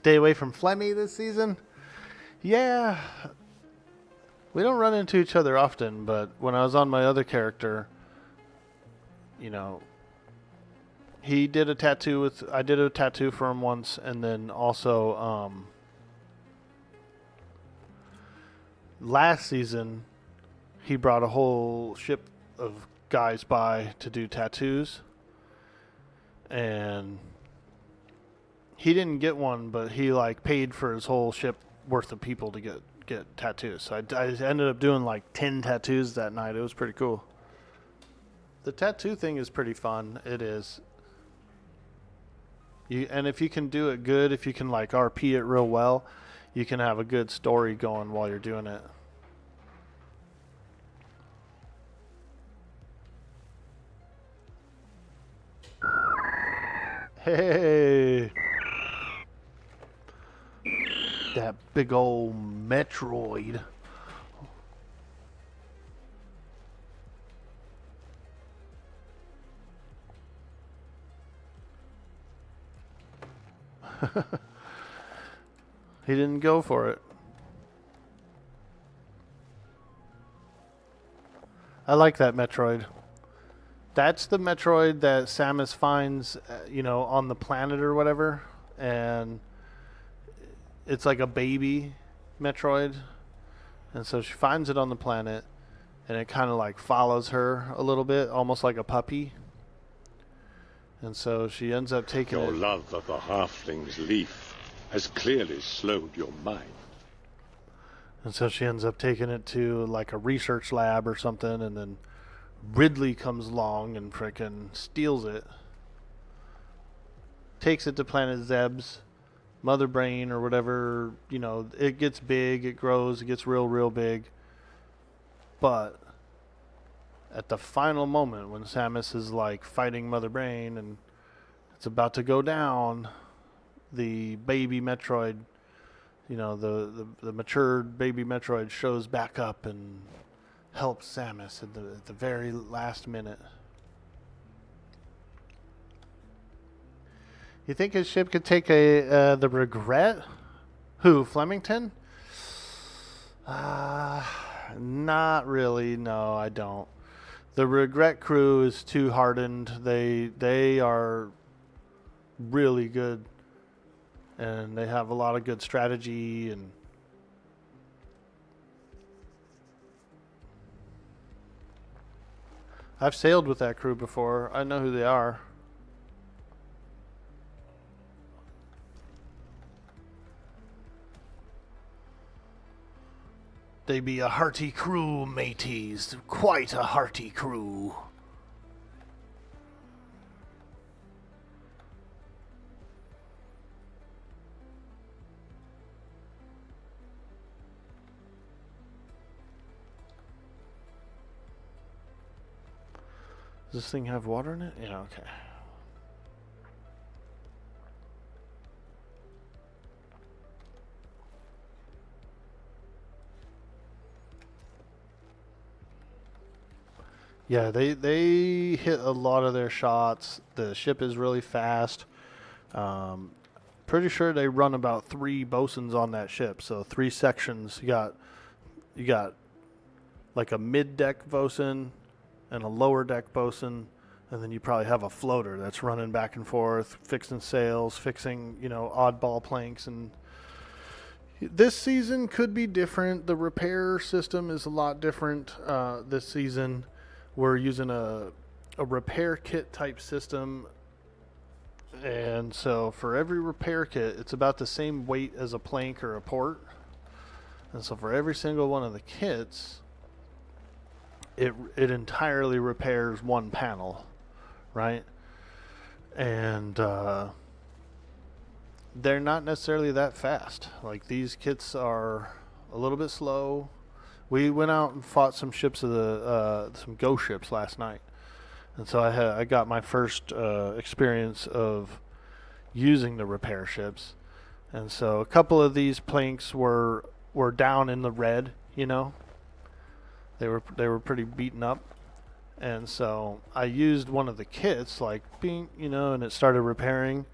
stay away from Flemmy this season. Yeah, we don't run into each other often, but when I was on my other character, you know, he did a tattoo with, I did a tattoo for him once, and then also, last season, he brought a whole ship of guys by to do tattoos, and he didn't get one, but he like paid for his whole ship worth of people to get tattoos. So I ended up doing like 10 tattoos that night. It was pretty cool. The tattoo thing is pretty fun. It is. And if you can do it good, if you can like RP it real well, you can have a good story going while you're doing it. Hey, that big old Metroid. He didn't go for it. I like that Metroid. That's the Metroid that Samus finds, you know, on the planet or whatever, and it's like a baby Metroid, and so she finds it on the planet, and it kind of like follows her a little bit, almost like a puppy, and so she ends up taking Your it. love of the halfling's leaf has clearly slowed your mind. And so she ends up taking it to like a research lab or something, and then Ridley comes along and frickin' steals it. Takes it to planet Zeb's, Mother Brain or whatever, you know, it gets big, it grows, it gets real big. But at the final moment when Samus is like fighting Mother Brain and it's about to go down, the baby Metroid, you know, the matured baby Metroid shows back up and helps Samus at the very last minute. You think his ship could take the Regret? Who, Flemington? Not really. No, I don't. The Regret crew is too hardened. They are really good, and they have a lot of good strategy and. I've sailed with that crew before. I know who they are. They be a hearty crew, mateys. Quite a hearty crew. Does this thing have water in it? Yeah, okay. Yeah, they hit a lot of their shots. The ship is really fast. Pretty sure they run about 3 bosuns on that ship, so 3 sections. You got like a mid deck bosun and a lower deck bosun, and then you probably have a floater that's running back and forth, fixing sails, fixing oddball planks. And this season could be different. The repair system is a lot different this season. We're using a repair kit type system, and so for every repair kit, it's about the same weight as a plank or a port. And so for every single one of the kits, it entirely repairs one panel, right? And they're not necessarily that fast. Like, these kits are a little bit slow. We went out and fought some ships of some ghost ships last night, and so I got my first experience of using the repair ships. And so a couple of these planks were down in the red. They were pretty beaten up, and so I used one of the kits, like bing, and it started repairing,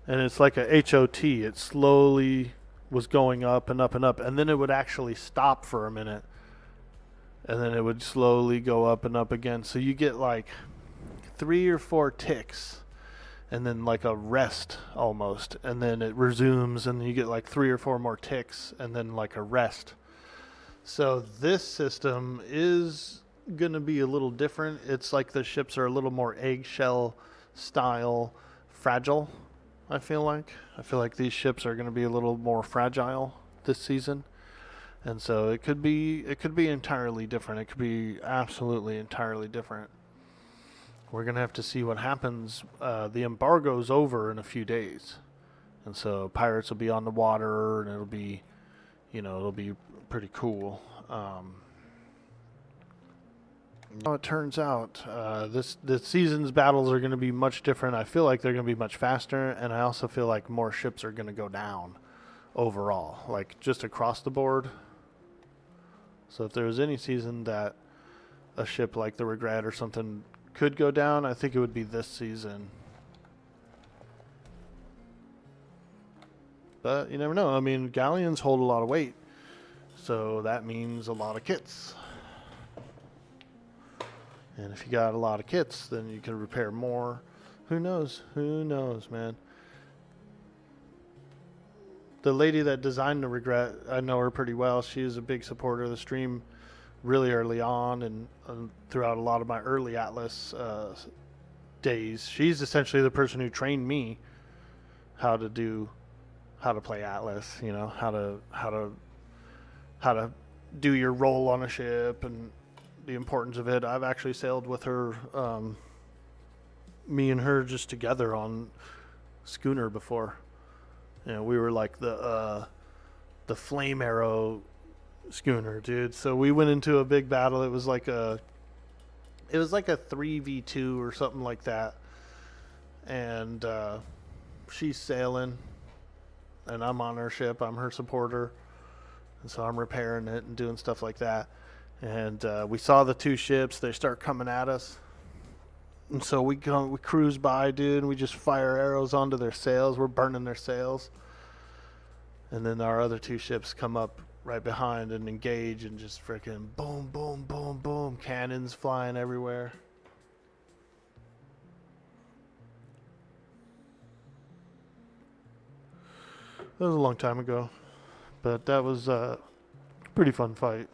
and it's like a HOT. It slowly was going up and up and up, and then it would actually stop for a minute, and then it would slowly go up and up again. So you get like 3 or 4 ticks, and then like a rest almost, and then it resumes, and you get like 3 or 4 more ticks, and then like a rest. So this system is going to be a little different. It's like the ships are a little more eggshell style fragile, I feel like. These ships are going to be a little more fragile this season. And so it could be entirely different. It could be absolutely entirely different. We're going to have to see what happens. The embargo's over in a few days. And so pirates will be on the water, and it'll be pretty cool. How it turns out, this season's battles are going to be much different. I feel like they're going to be much faster, and I also feel like more ships are going to go down overall, like just across the board. So if there was any season that a ship like the Regret or something could go down, I think it would be this season. But you never know. I mean, galleons hold a lot of weight, so that means a lot of kits. And if you got a lot of kits, then you can repair more. Who knows? Who knows, man? The lady that designed the Regret, I know her pretty well. She is a big supporter of the stream really early on, and throughout a lot of my early Atlas days. She's essentially the person who trained me how to play Atlas, how to do your role on a ship and the importance of it. I've actually sailed with her, me and her just together on schooner before. We were like the flame arrow schooner, dude. So we went into a big battle. It was like a 3v2 or something like that. And she's sailing, and I'm on her ship. I'm her supporter, and so I'm repairing it and doing stuff like that. And we saw the 2 ships. They start coming at us, and so we cruise by, dude, and we just fire arrows onto their sails. We're burning their sails, and then our other 2 ships come up right behind and engage, and just freaking boom, boom, boom, boom, cannons flying everywhere. That was a long time ago, but that was a pretty fun fight.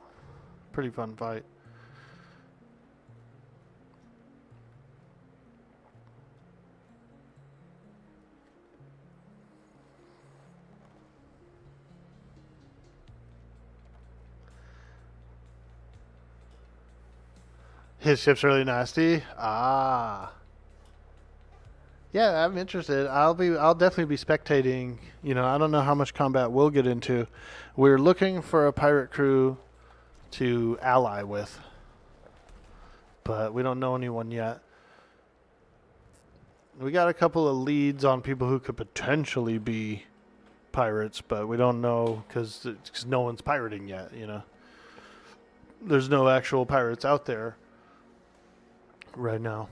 His ship's really nasty. Ah. Yeah, I'm interested. I'll definitely be spectating. I don't know how much combat we'll get into. We're looking for a pirate crew to ally with, but we don't know anyone yet. We got a couple of leads on people who could potentially be pirates, but we don't know because no one's pirating yet. There's no actual pirates out there. right now.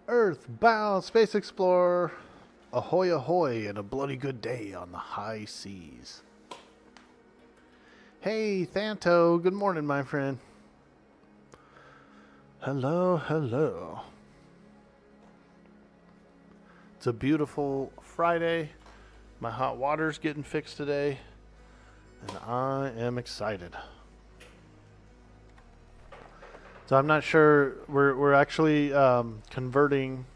Earthbound Space Explorer. Ahoy, ahoy, and a bloody good day on the high seas. Hey, Thanto. Good morning, my friend. Hello, hello. It's a beautiful Friday. My hot water's getting fixed today, and I am excited. So I'm not sure. We're actually converting.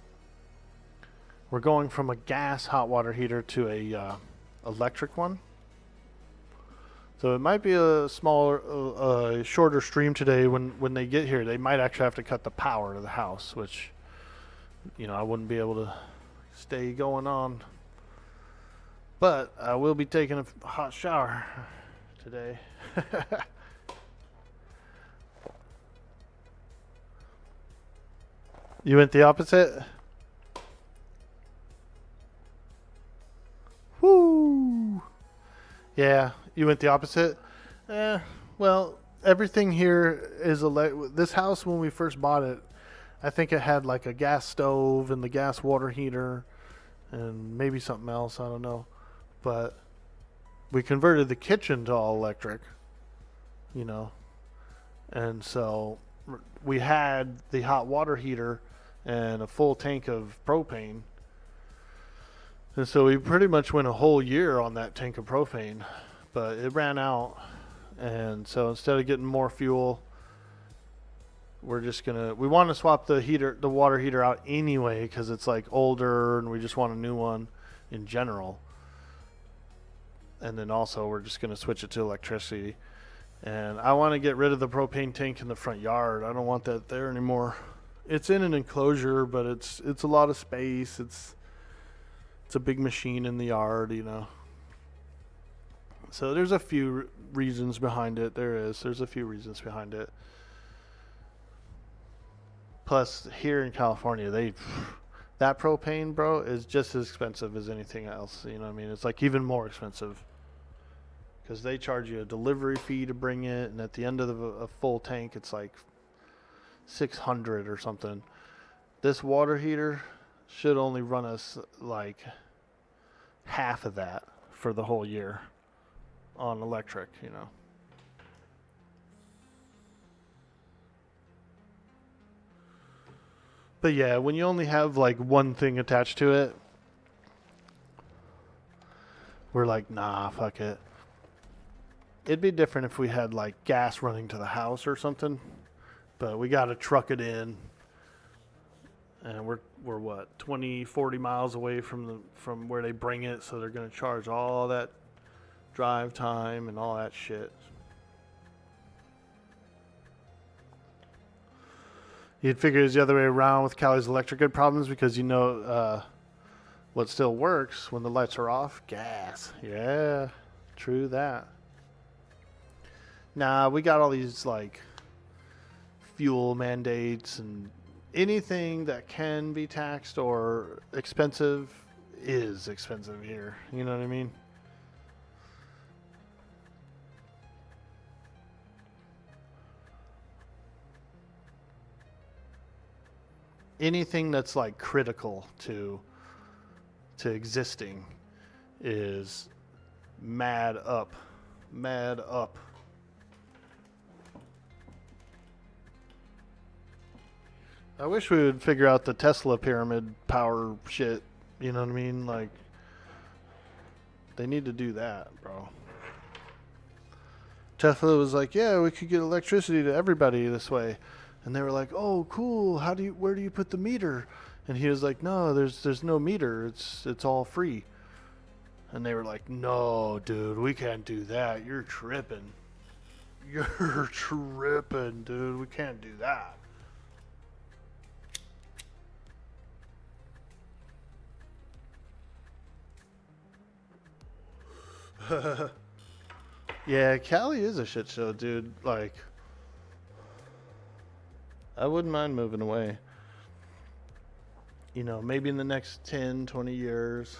We're going from a gas hot water heater to a electric one. So it might be a smaller, shorter stream today. When they get here, they might actually have to cut the power to the house, which, I wouldn't be able to stay going on. But I will be taking a hot shower today. You went the opposite? Woo! Yeah, you went the opposite? Well, everything here is this house, when we first bought it, I think it had like a gas stove and the gas water heater and maybe something else, I don't know. But we converted the kitchen to all electric, and so we had the hot water heater and a full tank of propane. And so we pretty much went a whole year on that tank of propane, but it ran out. And so instead of getting more fuel, we want to swap the water heater out anyway, because it's like older and we just want a new one in general. And then also we're just going to switch it to electricity. And I want to get rid of the propane tank in the front yard. I don't want that there anymore. It's in an enclosure, but it's a lot of space. It's a big machine in the yard, So there's a few reasons behind it. There's a few reasons behind it. Plus, here in California, that propane, bro, is just as expensive as anything else. You know what I mean? It's like even more expensive, because they charge you a delivery fee to bring it, and at the end of a full tank, it's like $600 or something. This water heater should only run us like half of that for the whole year on electric, But yeah, when you only have like one thing attached to it, we're like, nah, fuck it. It'd be different if we had like gas running to the house or something, but we got to truck it in, and we're what, 20, 40 miles away from where they bring it, so they're going to charge all that drive time and all that shit. You'd figure it's the other way around with Cali's electric grid problems, because what still works when the lights are off? Gas. Yeah, true that. Nah, we got all these like fuel mandates, and anything that can be taxed or expensive is expensive here. You know what I mean? Anything that's like critical to existing is mad up. I wish we would figure out the Tesla pyramid power shit. You know what I mean? Like, they need to do that, bro. Tesla was like, yeah, we could get electricity to everybody this way. And they were like, oh, cool. Where do you put the meter? And he was like, no, there's no meter. It's all free. And they were like, no, dude, we can't do that. You're tripping. You're tripping, dude. We can't do that. Yeah, Cali is a shit show, dude. Like, I wouldn't mind moving away. Maybe in the next 10, 20 years,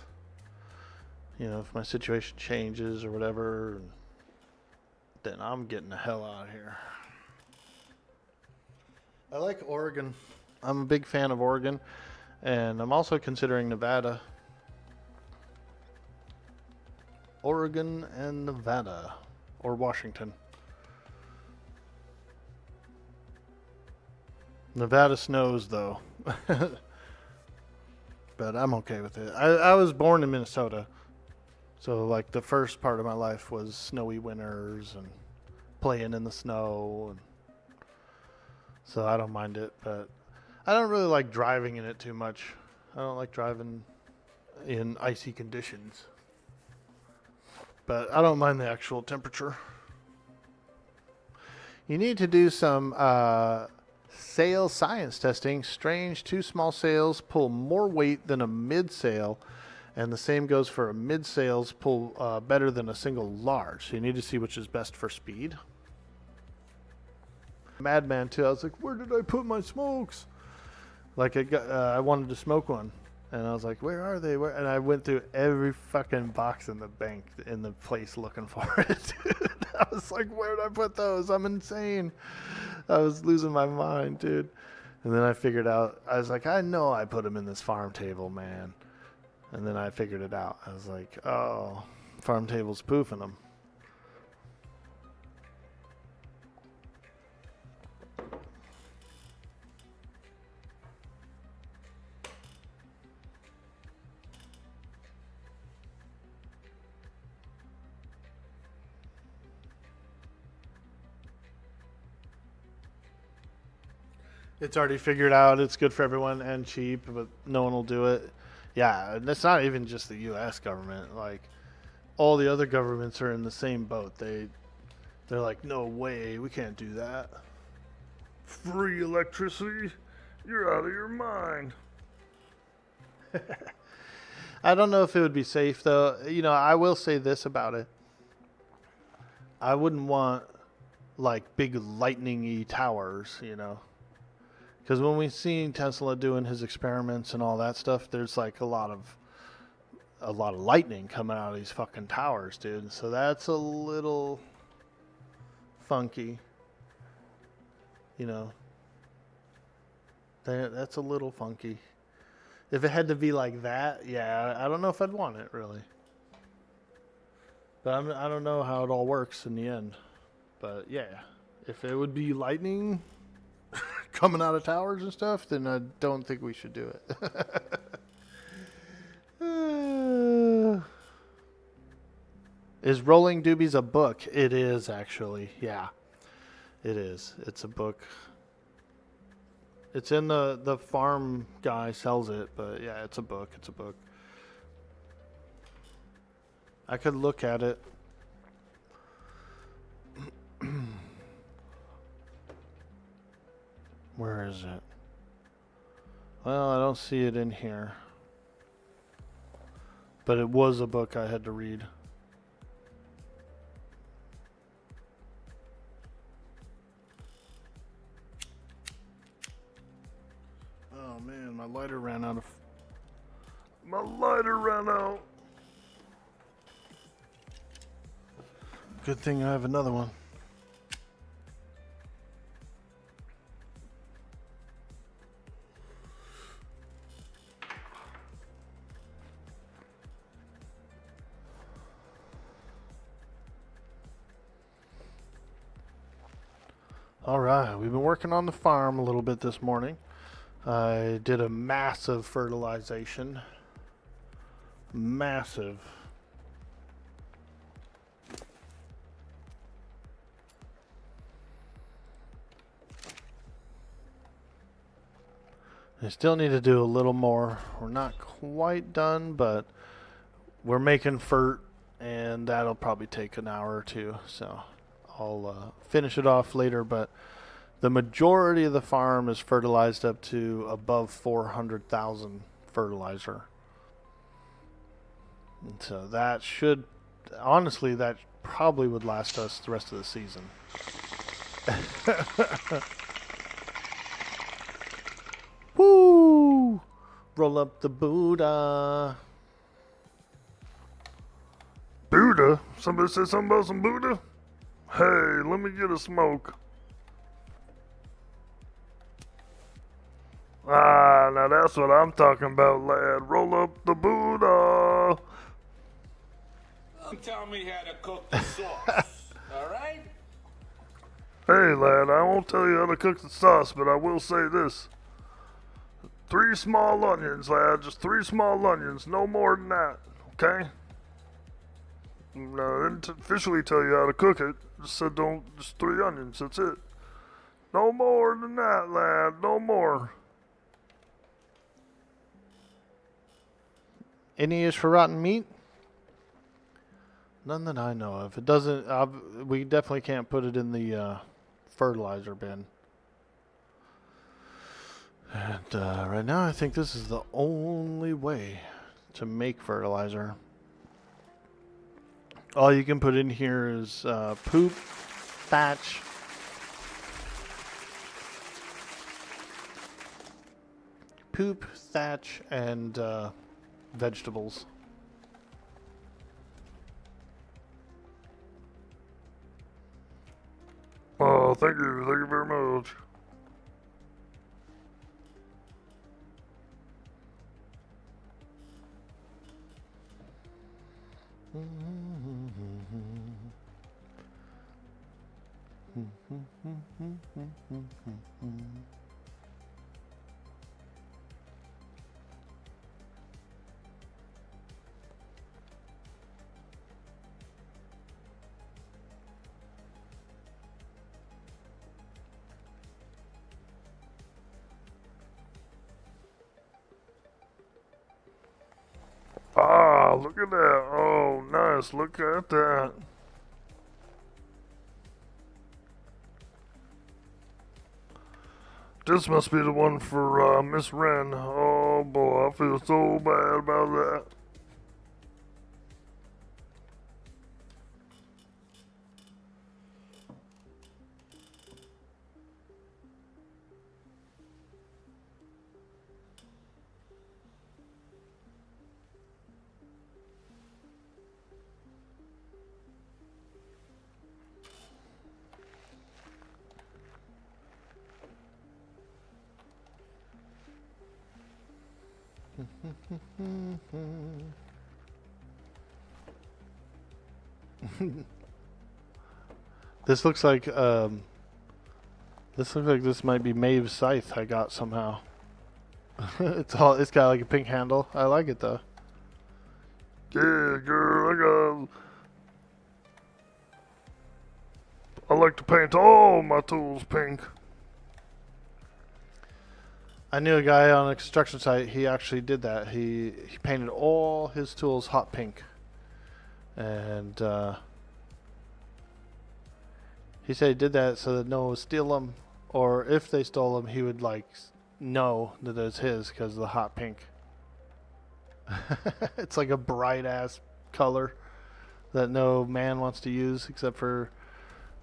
if my situation changes or whatever, then I'm getting the hell out of here. I like Oregon. I'm a big fan of Oregon, and I'm also considering Nevada. Oregon and Nevada, or Washington. Nevada snows though, but I'm okay with it. I was born in Minnesota, so like the first part of my life was snowy winters and playing in the snow, and so I don't mind it. But I don't really like driving in it too much. I don't like driving in icy conditions. But I don't mind the actual temperature. You need to do some sail science testing. Strange, 2 small sails pull more weight than a mid-sail, and the same goes for a mid-sails pull better than a single large. So you need to see which is best for speed. Madman too. I was like, where did I put my smokes? Like I wanted to smoke one. And I was like, where are they? And I went through every fucking box in the bank, in the place looking for it. Dude. I was like, where did I put those? I'm insane. I was losing my mind, dude. And then I figured out, I was like, I know I put them in this farm table, man. And then I figured it out. I was like, oh, farm table's poofing them. It's already figured out. It's good for everyone and cheap, but no one will do it. Yeah, and it's not even just the U.S. government. Like, all the other governments are in the same boat. They're like, no way, we can't do that. Free electricity? You're out of your mind. I don't know if it would be safe, though. You know, I will say this about it. I wouldn't want, like, big lightning-y towers, you know. Because when we seen Tesla doing his experiments and all that stuff, there's like a lot of lightning coming out of these fucking towers, dude. So that's a little funky, you know. That's a little funky. If it had to be like that, yeah, I don't know if I'd want it really. But I don't know how it all works in the end. But yeah, if it would be lightning coming out of towers and stuff, then I don't think we should do it. Is Rolling Doobies a book? It is, actually. Yeah, it is. It's a book. It's in the farm guy sells it, but yeah, it's a book. It's a book. I could look at it. Where is it? Well, I don't see it in here. But it was a book I had to read. Oh man, my lighter ran out. Good thing I have another one. All right, we've been working on the farm a little bit this morning. I did a massive fertilization. Massive. I still need to do a little more. We're not quite done, but we're making fert, and that'll probably take an hour or two. So I'll finish it off later, but the majority of the farm is fertilized up to above 400,000 fertilizer. And so that should, honestly, that probably would last us the rest of the season. Woo! Roll up the Buddha. Buddha? Somebody said something about some Buddha? Hey, let me get a smoke. Ah, now that's what I'm talking about, lad. Roll up the Buddha. Tell me how to cook the sauce. All right? Hey, lad, I won't tell you how to cook the sauce, but I will say this. 3 small onions, lad. Just 3 small onions. No more than that. Okay? No, I didn't officially tell you how to cook it. Just said just 3 onions. That's it. No more than that, lad. No more. Any use for rotten meat? None that I know of. It doesn't. We definitely can't put it in the fertilizer bin. And right now, I think this is the only way to make fertilizer. All you can put in here is poop, thatch, and vegetables. Oh, thank you. Thank you very much. Ah, look at that. Oh, nice. Look at that. This must be the one for Miss Wren. Oh boy, I feel so bad about that. This looks like this might be Maeve's scythe I got somehow. It's got like a pink handle. I like it though. Yeah, girl, I like to paint all my tools pink. I knew a guy on a construction site. He actually did that. He painted all his tools hot pink, and he said he did that so that no one would steal them, or if they stole them, he would like know that it's his because of the hot pink. It's like a bright ass color that no man wants to use except for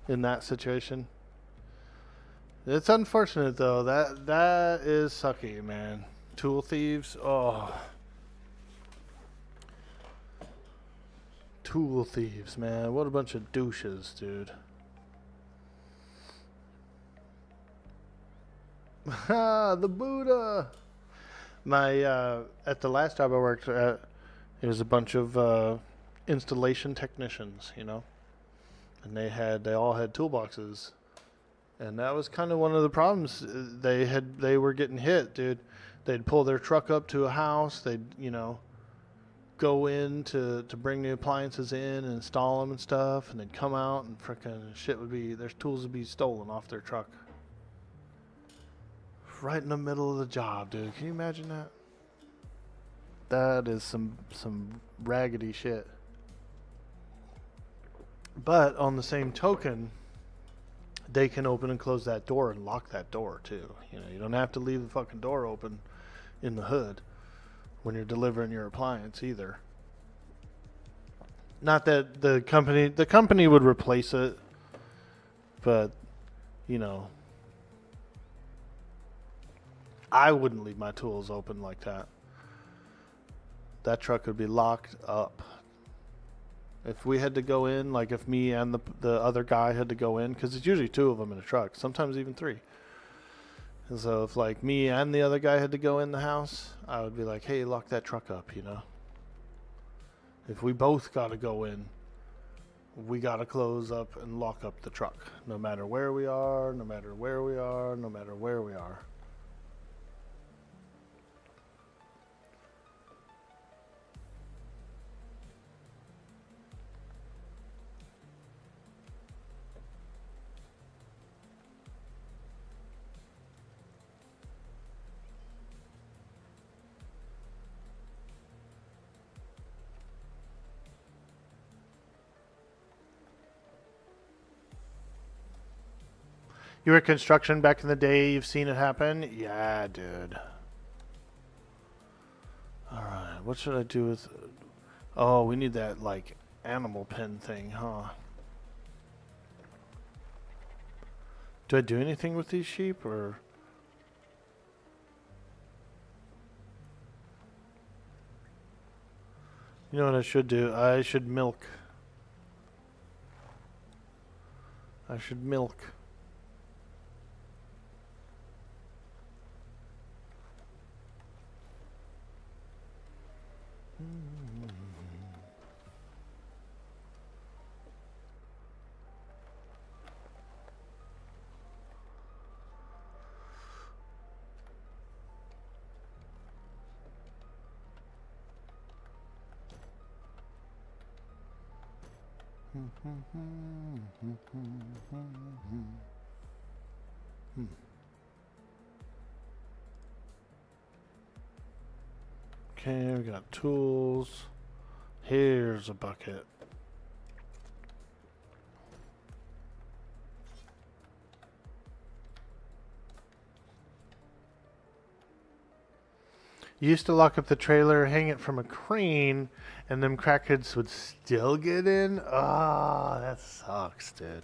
in that situation. It's unfortunate though. That is sucky, man. Tool thieves. Oh. Tool thieves, man. What a bunch of douches, dude. The Buddha. My at the last job I worked at, it was a bunch of installation technicians, you know, and they all had toolboxes, and that was kind of one of the problems. They were getting hit, dude. They'd pull their truck up to a house. They'd go in to bring the appliances in and install them and stuff, and they'd come out and frickin' their tools would be stolen off their truck. Right in the middle of the job, dude. Can you imagine that? That is some raggedy shit. But on the same token, they can open and close that door and lock that door too. You don't have to leave the fucking door open in the hood when you're delivering your appliance either. Not that the company would replace it, but I wouldn't leave my tools open like that. That truck would be locked up. If we had to go in, like if me and the other guy had to go in, because it's usually 2 of them in a truck, sometimes even 3. And so if like me and the other guy had to go in the house, I would be like, hey, lock that truck up, you know? If we both got to go in, we got to close up and lock up the truck. No matter where we are, no matter where we are, no matter where we are. You were construction back in the day. You've seen it happen? Yeah, dude. Alright, what should I do with... Oh, we need that, like, animal pen thing, huh? Do I do anything with these sheep, or... You know what I should do? I should milk. I should milk. Okay, we got tools. Here's a bucket. You used to lock up the trailer, hang it from a crane, and them crackheads would still get in? Ah, that sucks, dude.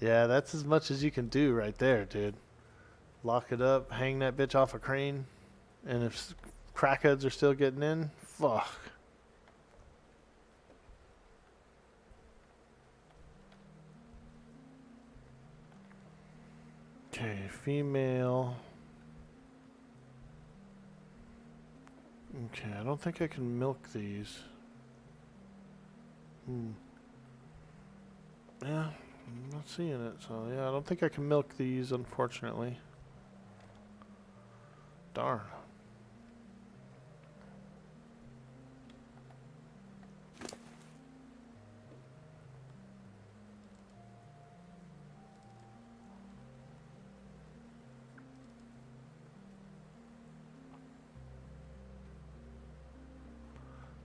Yeah, that's as much as you can do right there, dude. Lock it up, hang that bitch off a crane, and if crackheads are still getting in, fuck. Okay, female. Okay, I don't think I can milk these. Yeah, I'm not seeing it, so yeah, I don't think I can milk these, unfortunately. Darn.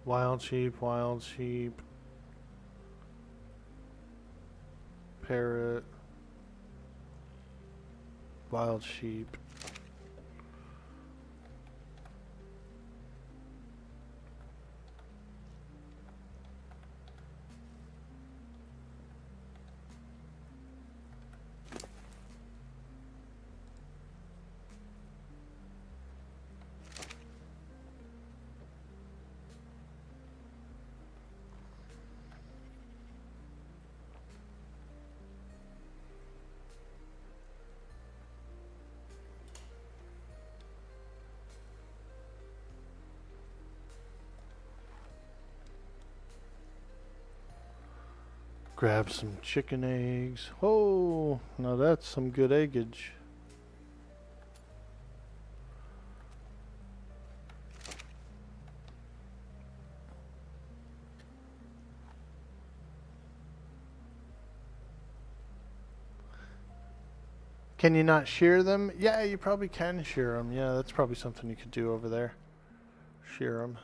Wild sheep, wild sheep. Parrot. Wild sheep. Grab some chicken eggs. Oh, now that's some good eggage. Can you not shear them? Yeah, you probably can shear them. Yeah, that's probably something you could do over there. Shear them.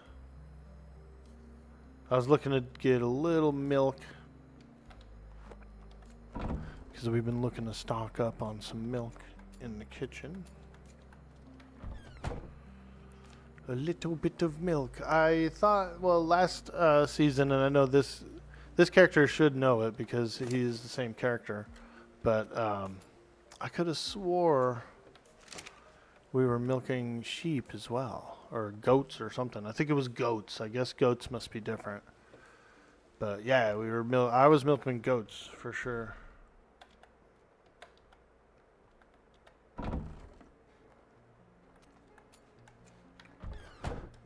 I was looking to get a little milk, because we've been looking to stock up on some milk in the kitchen. A little bit of milk. I thought, well, last season, and I know this character should know it because he is the same character, but I could have swore we were milking sheep as well, or goats or something. I think it was goats. I guess goats must be different. But yeah, we were I was milking goats for sure.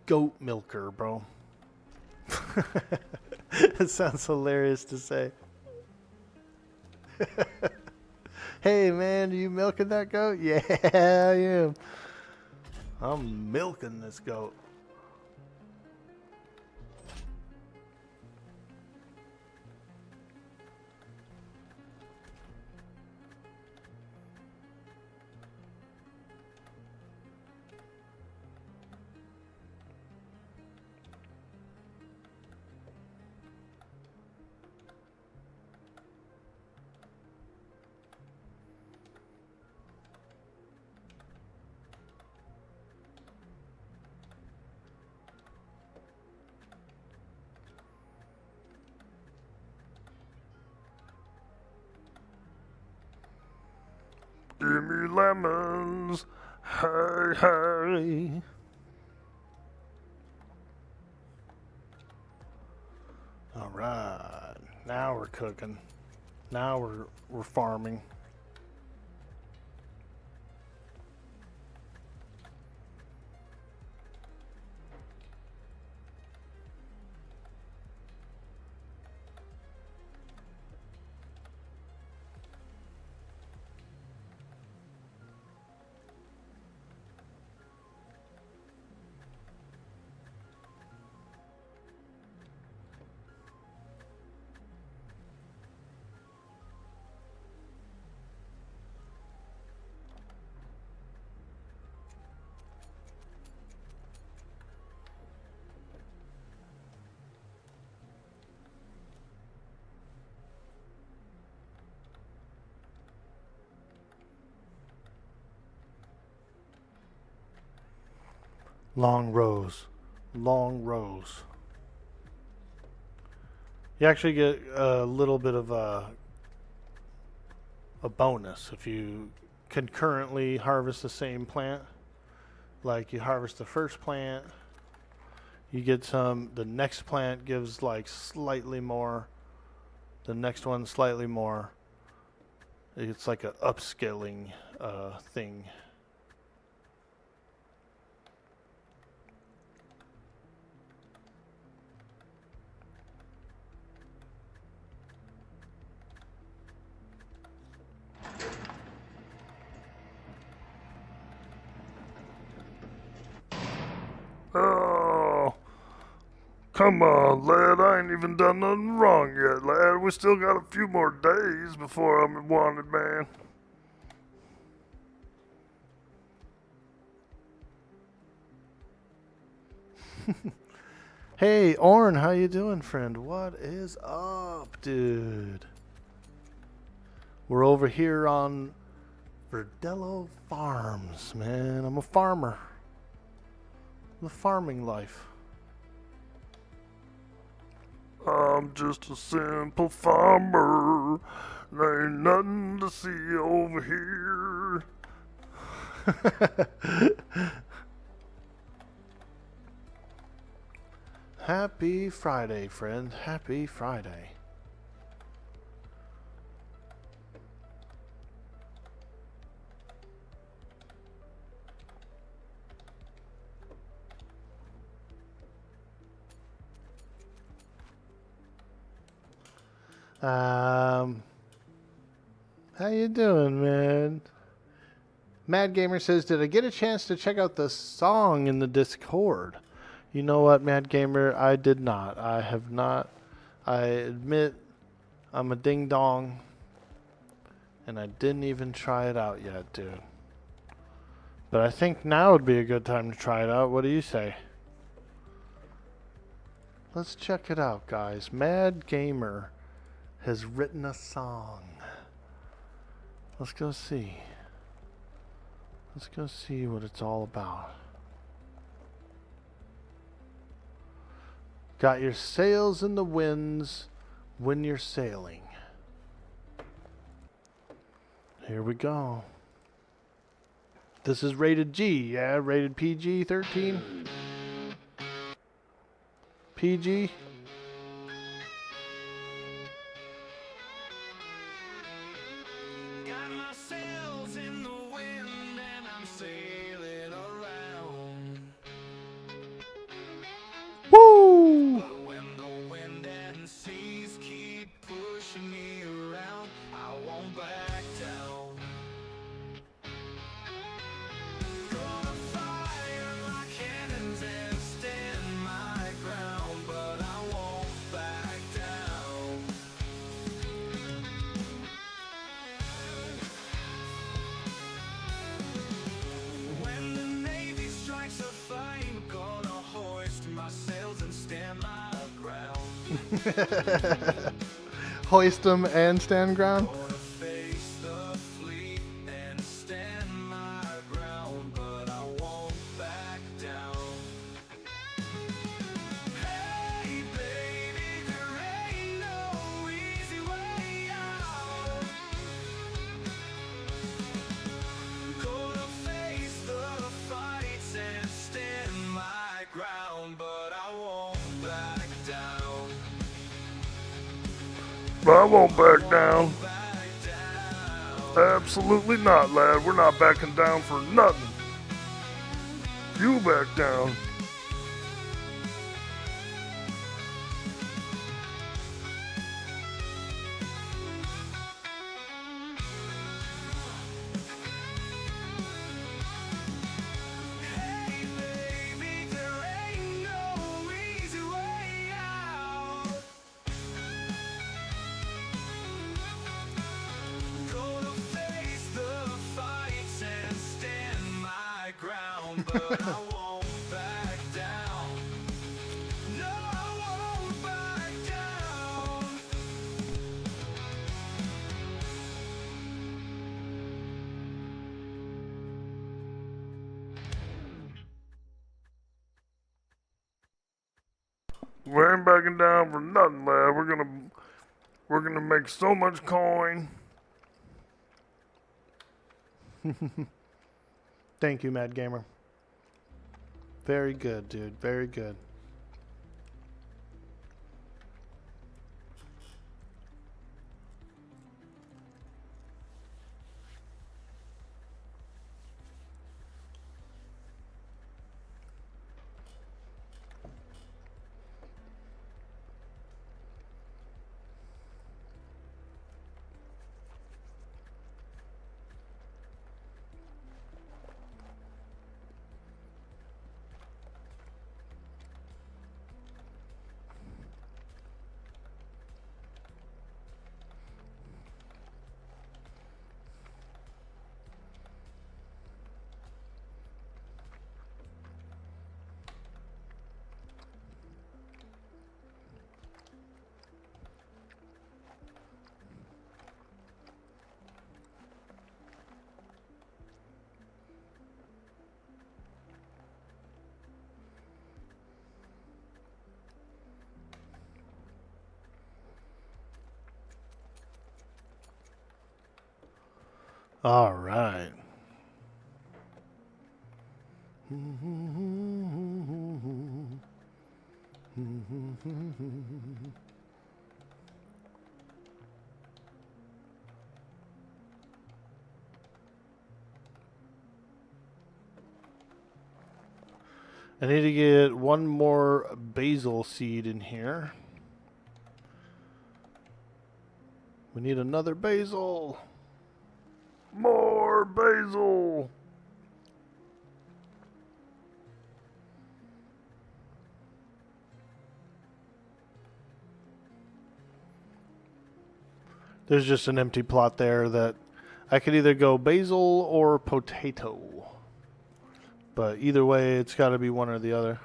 goat milker, bro. It sounds hilarious to say. Hey, man, are you milking that goat? Yeah, I am. I'm milking this goat. Give me lemons. Hey, hey. All right. Now we're cooking. Now we're farming. Long rows. Long rows. You actually get a little bit of a bonus if you concurrently harvest the same plant. Like you harvest the first plant, you get some, the next plant gives like slightly more, the next one slightly more. It's like a upscaling thing. Oh, come on, lad. I ain't even done nothing wrong yet, lad. We still got a few more days before I'm a wanted man. Hey, Orn, how you doing, friend? What is up, dude? We're over here on Verdello Farms, man. I'm a farmer. The farming life. I'm just a simple farmer. There ain't nothing to see over here. Happy Friday, friend. Happy Friday. How you doing, man? Mad Gamer says, did I get a chance to check out the song in the Discord? You know what, Mad Gamer? I did not. I have not. I admit I'm a ding-dong, and I didn't even try it out yet, dude. But I think now would be a good time to try it out. What do you say? Let's check it out, guys. Mad Gamer has written a song. Let's go see. Let's go see what it's all about. Got your sails in the winds when you're sailing. Here we go. This is rated G, yeah? Rated PG-13? PG? Got my sails in the wind and I'm sailing around. But when the wind and seas keep pushing me around, I won't back down. Gonna fire my cannons and stand my ground, but I won't back down. When the Navy strikes a flame, gonna hoist my sails and stand my ground. Hoist them and stand ground. Gonna face the fleet and stand my ground, but I won't back down. Hey baby, there ain't no easy way out. Gonna face the fights and stand my ground, but I won't back down. I won't back down. Back down. Absolutely not, lad. We're not backing down for nothing. You back down. Hey baby, there ain't no easy way out. Gonna face the fights and stand my ground, but I won't back down. No, I won't back down. We ain't backing down for nothing, lad. We're gonna make so much coin. Thank you, Mad Gamer. Very good, dude. Very good. All right. I need to get one more basil seed in here. We need another basil. More basil. There's just an empty plot there that I could either go basil or potato. But either way, it's got to be one or the other.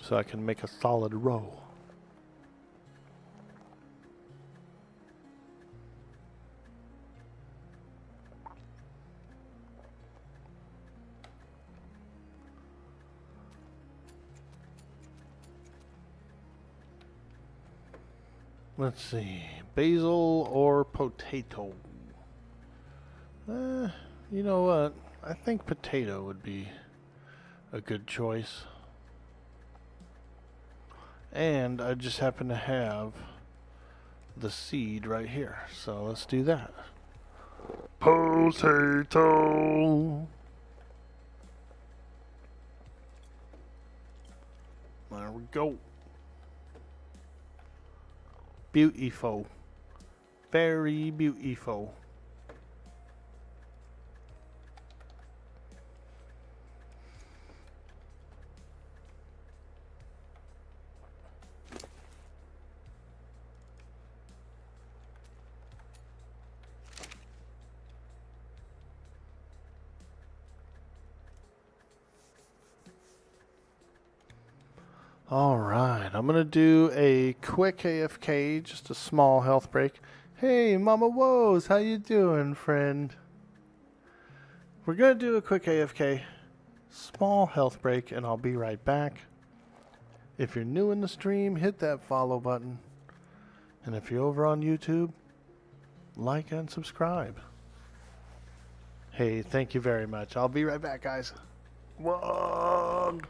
So I can make a solid row. Let's see. Basil or potato? You know what? I think potato would be a good choice. And I just happen to have the seed right here. So let's do that. Potato. There we go. Beautiful. Very beautiful. Alright, I'm going to do a quick AFK, just a small health break. Hey, Mama Woes, how you doing, friend? We're going to do a quick AFK, small health break, and I'll be right back. If you're new in the stream, hit that follow button. And if you're over on YouTube, like and subscribe. Hey, thank you very much. I'll be right back, guys. Waaagh.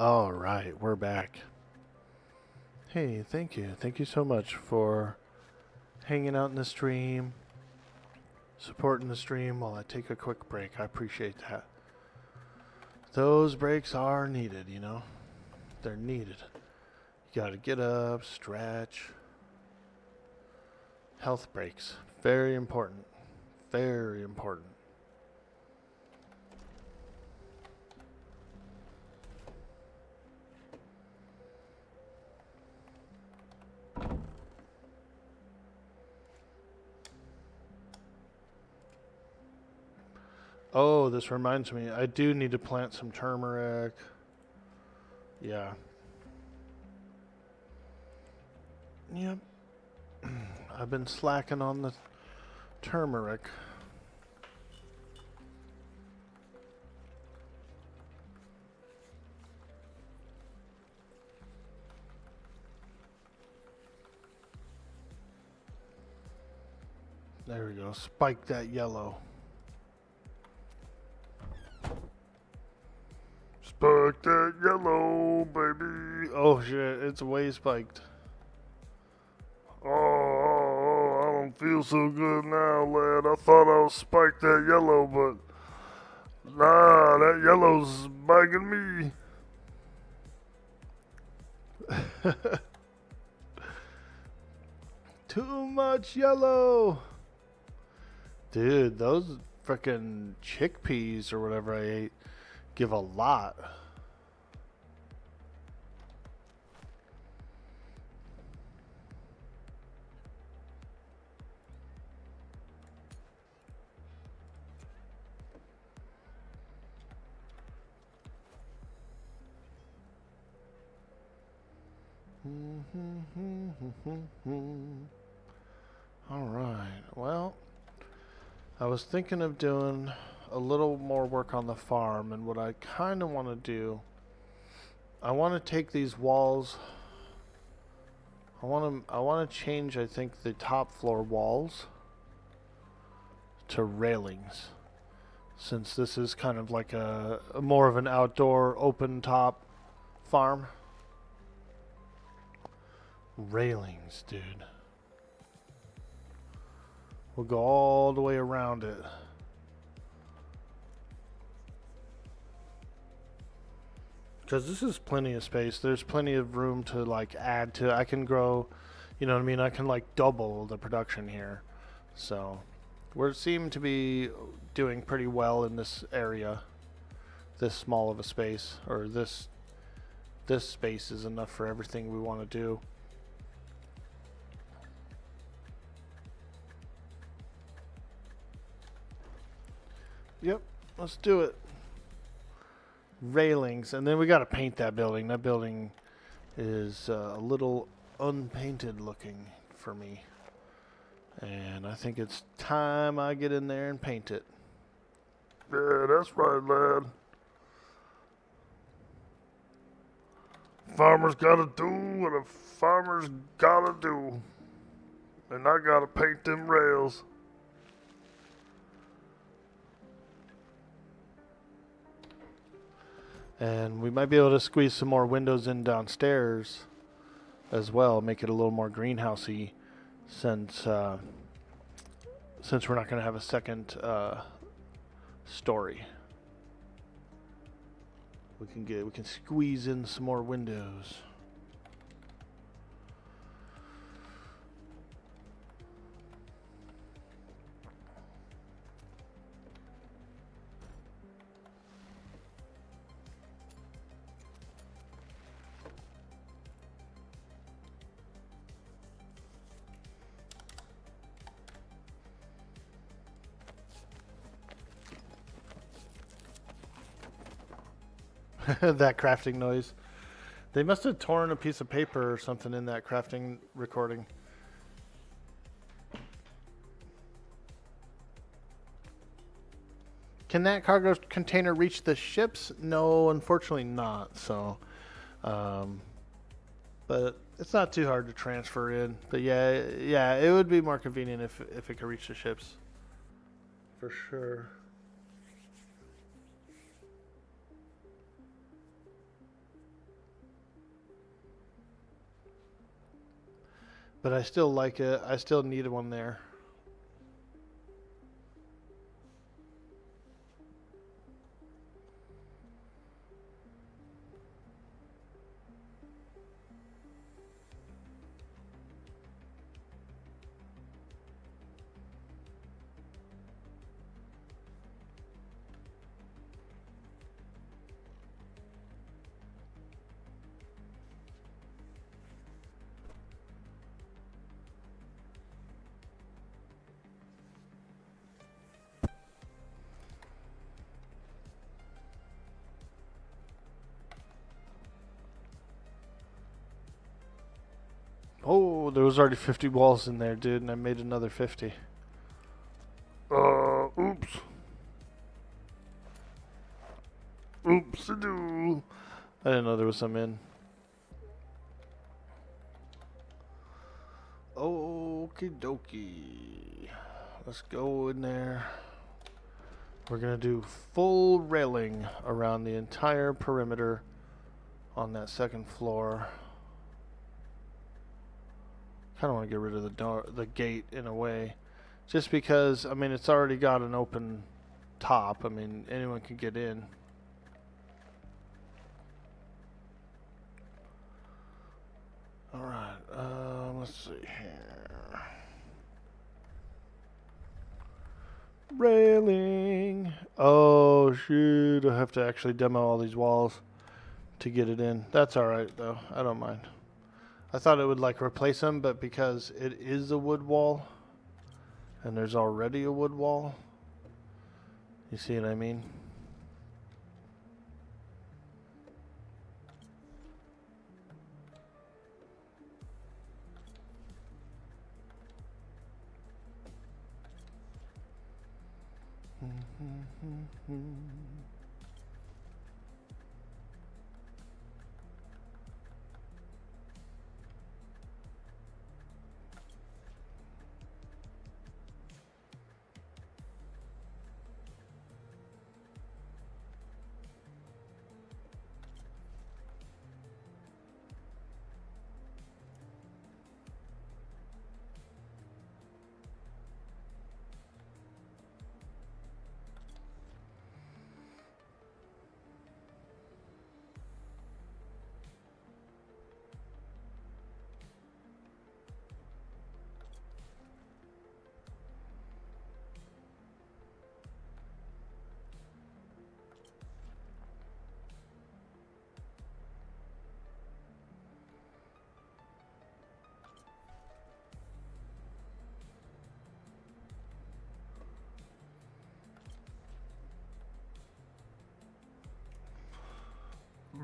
All right, we're back. Hey, thank you. Thank you so much for hanging out in the stream, supporting the stream while I take a quick break. I appreciate that. Those breaks are needed, you know. They're needed. You gotta get up, stretch. Health breaks. Very important. Very important. Oh, this reminds me. I do need to plant some turmeric. Yeah. Yep. I've been slacking on the turmeric. There we go. Spike that yellow. Spike that yellow, baby. Oh shit, it's way spiked. Oh, I don't feel so good now, lad. I thought I was spiked that yellow, but nah, that yellow's biting me. Too much yellow. Dude, those frickin' chickpeas or whatever I ate give a lot. All right, well, I was thinking of doing a little more work on the farm, and what I kind of want to do, I want to take these walls, I want to change, I think, the top floor walls to railings, since this is kind of like a more of an outdoor open top farm. Railings, dude. We'll go all the way around it. Because this is plenty of space. There's plenty of room to like add to. I can grow, you know what I mean? I can like double the production here. So we seem to be doing pretty well in this area. This small of a space, or this space is enough for everything we want to do. Yep, let's do it. Railings, and then we got to paint that building. That building is a little unpainted looking for me, and I think it's time I get in there and paint it. Yeah, that's right, lad. Farmers gotta do what a farmer's gotta do. And I gotta paint them rails. And we might be able to squeeze some more windows in downstairs as well, make it a little more greenhousey, since we're not going to have a second story. We can squeeze in some more windows. That crafting noise. They must have torn a piece of paper or something in that crafting recording. Can that cargo container reach the ships? No, unfortunately not. So, but it's not too hard to transfer in. But yeah, it would be more convenient if it could reach the ships. For sure. But I still like it. I still need one there. Oh, there was already 50 walls in there, dude, and I made another 50. Oops. Oops-a-doo. I didn't know there was some in. Okie dokie. Let's go in there. We're going to do full railing around the entire perimeter on that second floor. Kind of want to get rid of the gate in a way. Just because, I mean, it's already got an open top. I mean, anyone can get in. Alright, let's see here. Railing. Oh, shoot. I have to actually demo all these walls to get it in. That's alright, though. I don't mind. I thought it would, like, replace them, but because it is a wood wall, and there's already a wood wall, you see what I mean?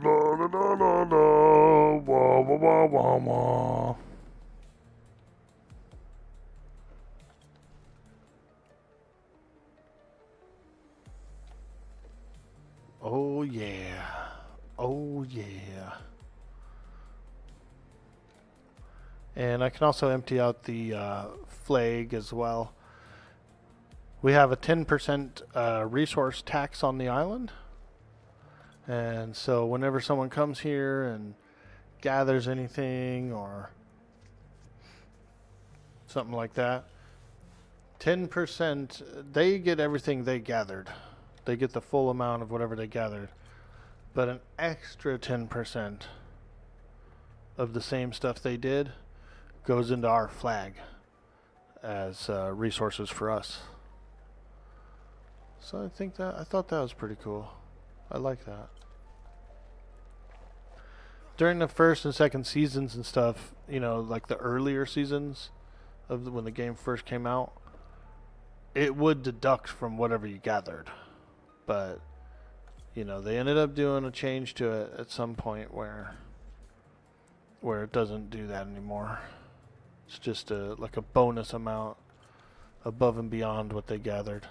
La la la la la. Wah wah wah wah wah. Oh, yeah. Oh, yeah. And I can also empty out the flag as well. We have a 10% resource tax on the island. And so whenever someone comes here and gathers anything or something like that, 10%, they get everything they gathered. They get the full amount of whatever they gathered. But an extra 10% of the same stuff they did goes into our flag as resources for us. So I thought that was pretty cool. I like that. During the first and second seasons and stuff, you know, like the earlier seasons of when the game first came out, it would deduct from whatever you gathered. But, you know, they ended up doing a change to it at some point where it doesn't do that anymore. It's just like a bonus amount above and beyond what they gathered.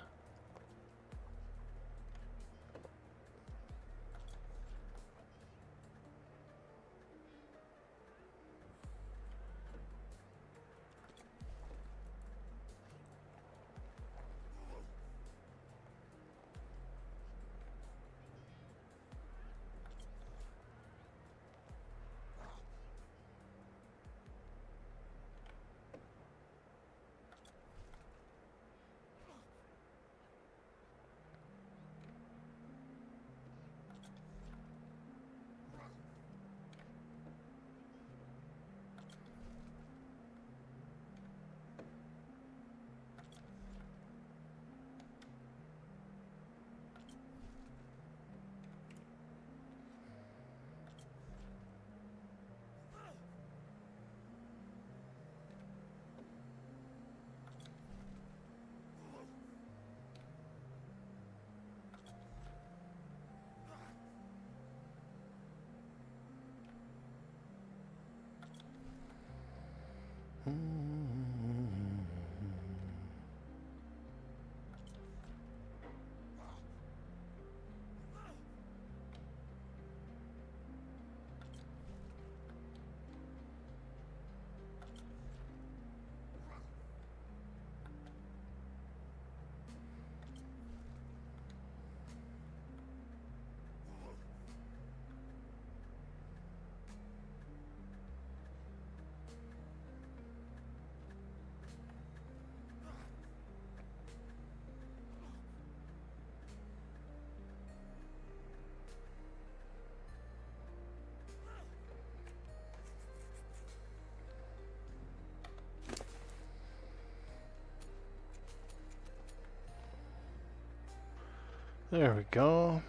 There we go.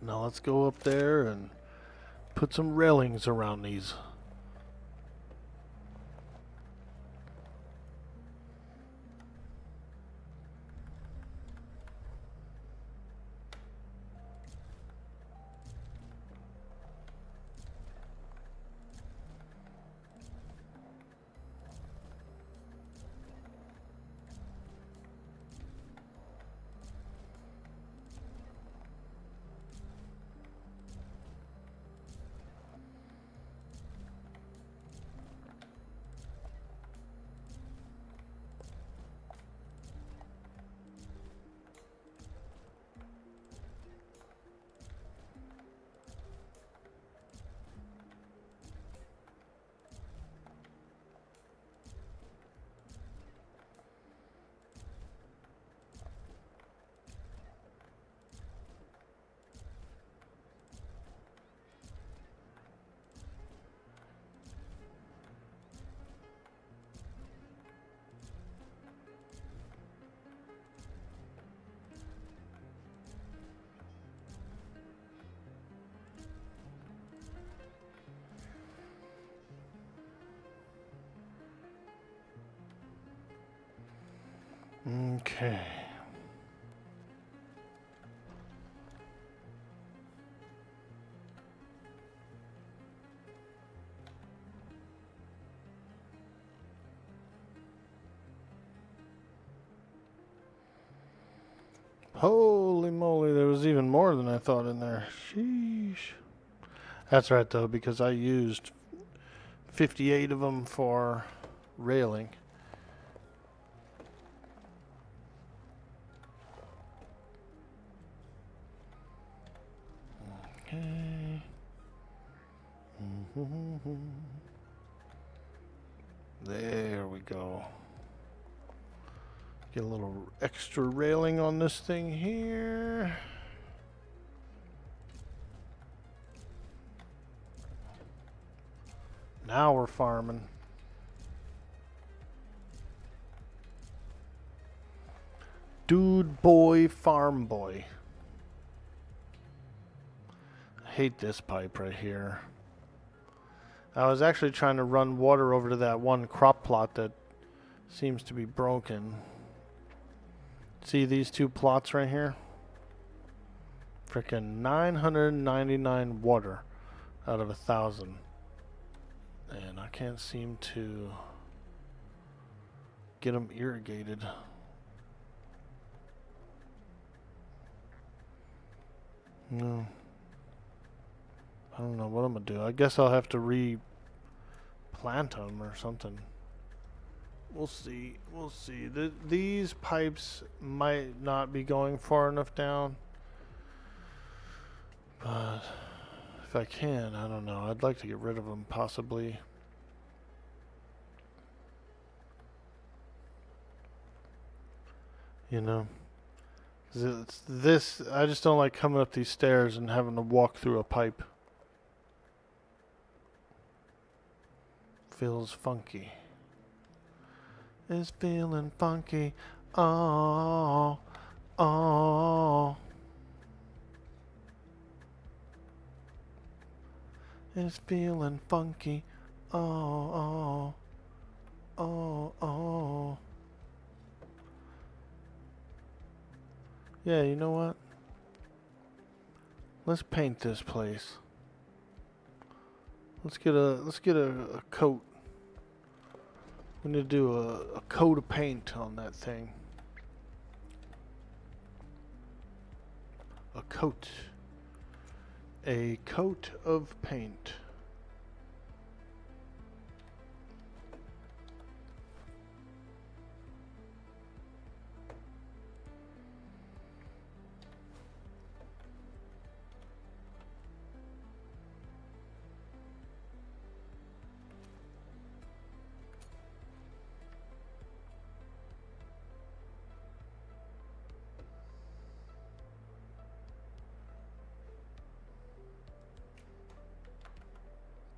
Now let's go up there and put some railings around these. Okay. Holy moly, there was even more than I thought in there. Sheesh. That's right, though, because I used 58 of them for railing. Okay. There we go. Get a little extra railing on this thing here. Now we're farming. Dude boy, farm boy. I hate this pipe right here. I was actually trying to run water over to that one crop plot that seems to be broken. See these two plots right here? Frickin' 999 water out of 1,000. And I can't seem to get them irrigated. No. I don't know what I'm gonna do. I guess I'll have to replant them or something. We'll see. We'll see. These pipes might not be going far enough down. But if I can, I don't know. I'd like to get rid of them possibly. You know. 'Cause it's this, I just don't like coming up these stairs and having to walk through a pipe. Feels funky. It's feeling funky. Oh, oh. It's feeling funky. Oh, oh, oh, oh. Yeah, you know what? Let's paint this place. Let's get a coat. I'm going to do a coat of paint on that thing. A coat. A coat of paint.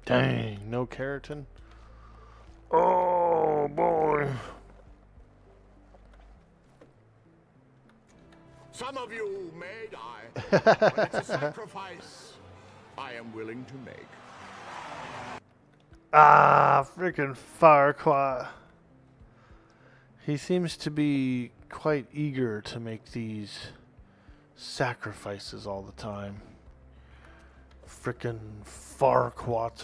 Dang, no keratin? Oh boy. Some of you may die, but it's a sacrifice I am willing to make. Ah, freaking Farquaad. He seems to be quite eager to make these sacrifices all the time. Frickin' Farquaad.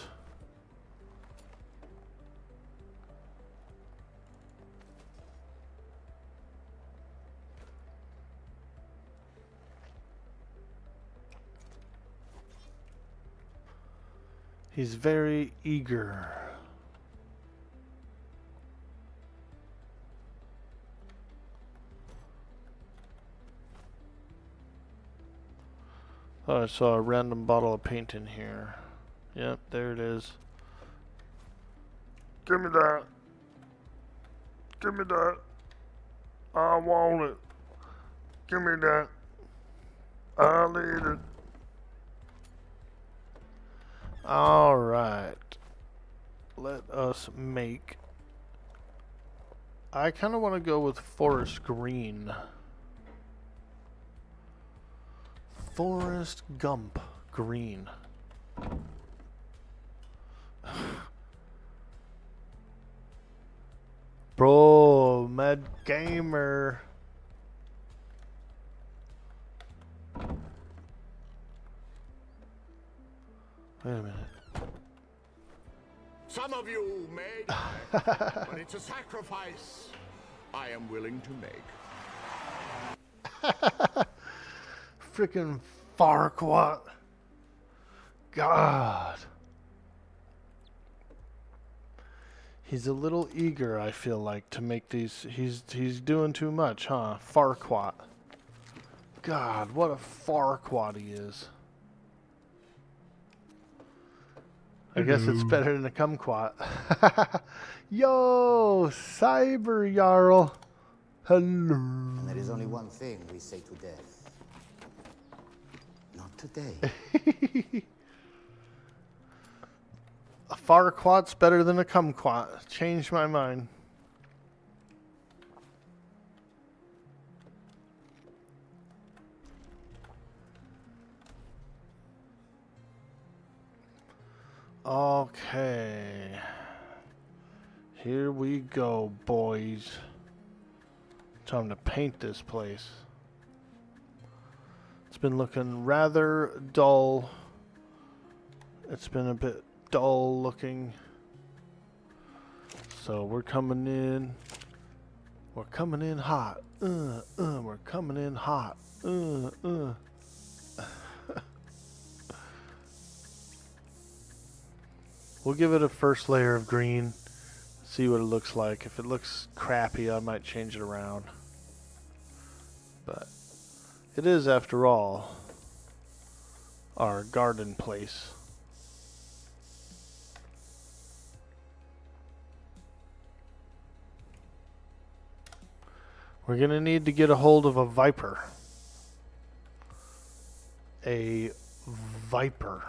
He's very eager. Oh, I saw a random bottle of paint in here. Yep, there it is. Give me that. Give me that. I want it. Give me that. I need it. Alright. Let us make... I kind of want to go with forest green. Forest Gump green. Bro, Mad Gamer. Wait a minute. Some of you may die, but it's a sacrifice I am willing to make. Frickin' Farquaad. God. He's a little eager, I feel like, to make these. He's doing too much, huh? Farquaad. God, what a Farquaad he is. I guess it's better than a kumquat. Yo, Cyber Jarl. Hello. And there is only one thing we say to death. Not today. A Farquaad's better than a kumquat. Changed my mind. Okay. Here we go, boys. Time to paint this place. It's been looking rather dull. It's been a bit dull looking. So we're coming in. We're coming in hot. We're coming in hot. We'll give it a first layer of green. See what it looks like. If it looks crappy, I might change it around. But it is, after all, our garden place. We're going to need to get a hold of a viper. A viper.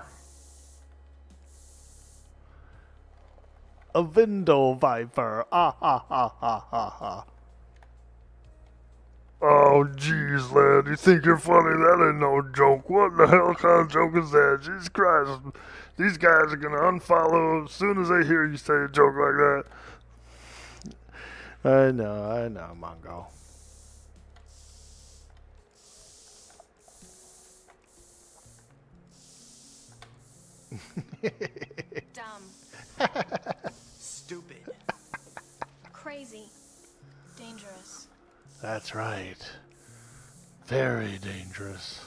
A window viper. Ah ha ha ha ha ha. Oh, jeez, lad. You think you're funny? That ain't no joke. What the hell kind of joke is that? Jesus Christ. These guys are going to unfollow as soon as they hear you say a joke like that. I know, Mongo. Dumb. Stupid. crazy. Dangerous. That's right. Very dangerous.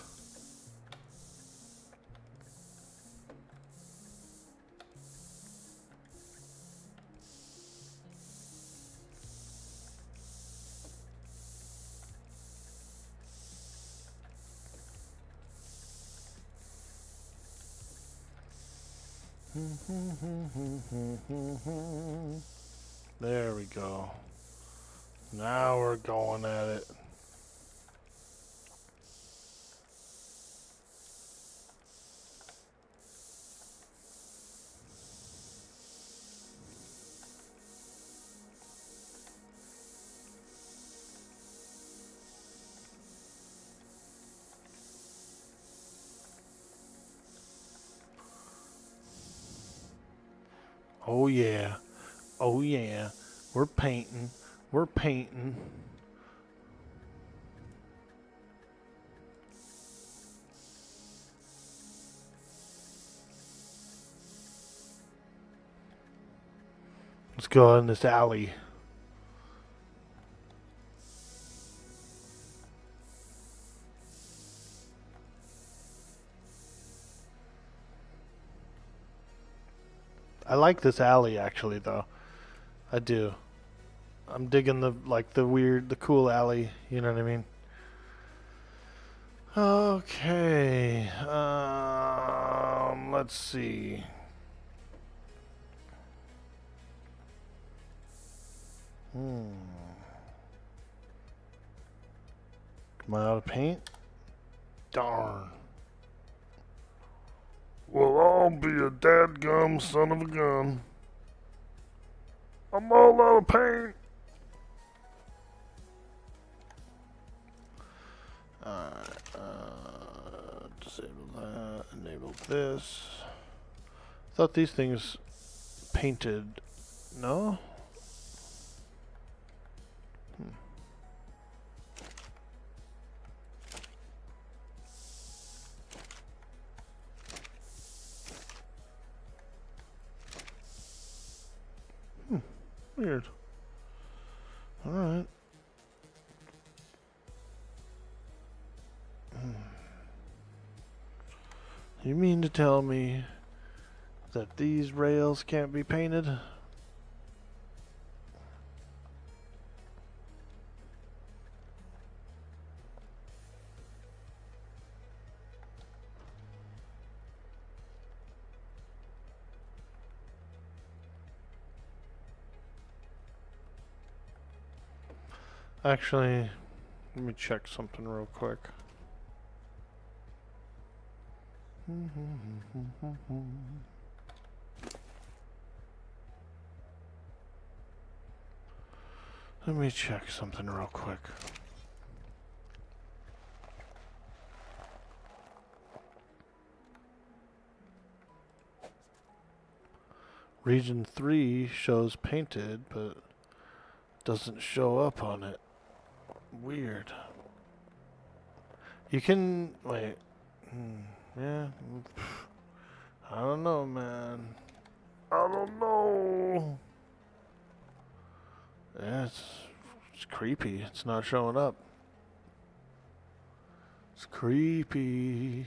There we go. Now we're going at it. Oh yeah. Oh yeah. We're painting. We're painting. Let's go in this alley. I like this alley actually though. I do. I'm digging the the cool alley, you know what I mean? Okay. Let's see. Am I out of paint? Darn. Well, I'll be a dadgum son of a gun. I'm all out of paint. Disable that. Enable this. Thought these things painted. No? Weird. Alright. You mean to tell me that these rails can't be painted? Actually, let me check something real quick. Let me check something real quick. Region 3 shows painted, but doesn't show up on it. Weird. You can wait. Yeah. I don't know, man. I don't know. Yeah, it's creepy. It's not showing up. It's creepy.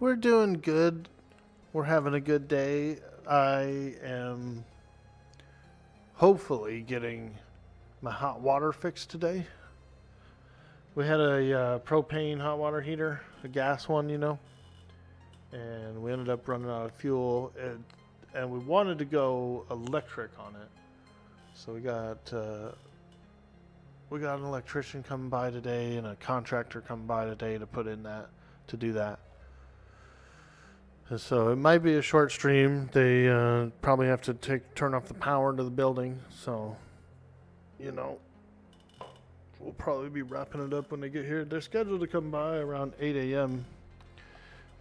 We're doing good. We're having a good day. I am hopefully getting my hot water fixed today. We had a propane hot water heater, a gas one, you know, and we ended up running out of fuel, and we wanted to go electric on it. So we got an electrician coming by today and a contractor coming by today to do that. And so it might be a short stream. They probably have to turn off the power to the building. So, you know, we'll probably be wrapping it up when they get here. They're scheduled to come by around 8 a.m.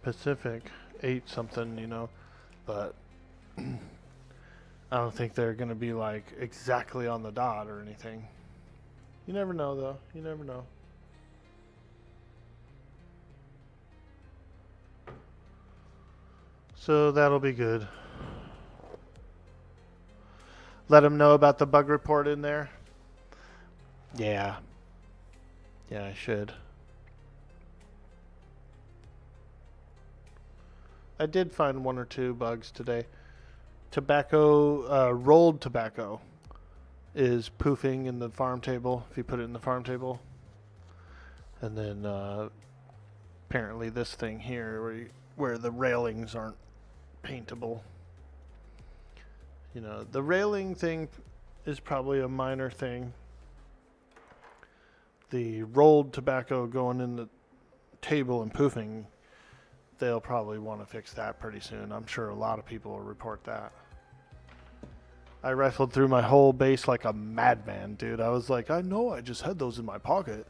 Pacific, 8 something, you know. But I don't think they're going to be like exactly on the dot or anything. You never know, though. You never know. So that'll be good. Let them know about the bug report in there. Yeah. Yeah, I should. I did find 1 or 2 bugs today. Tobacco, rolled tobacco is poofing in the farm table if you put it in the farm table. And then apparently this thing here where the railings aren't paintable. You know, the railing thing is probably a minor thing. The rolled tobacco going in the table and poofing, they'll probably want to fix that pretty soon. I'm sure a lot of people will report that. I rifled through my whole base like a madman, dude. I was like, I know I just had those in my pocket.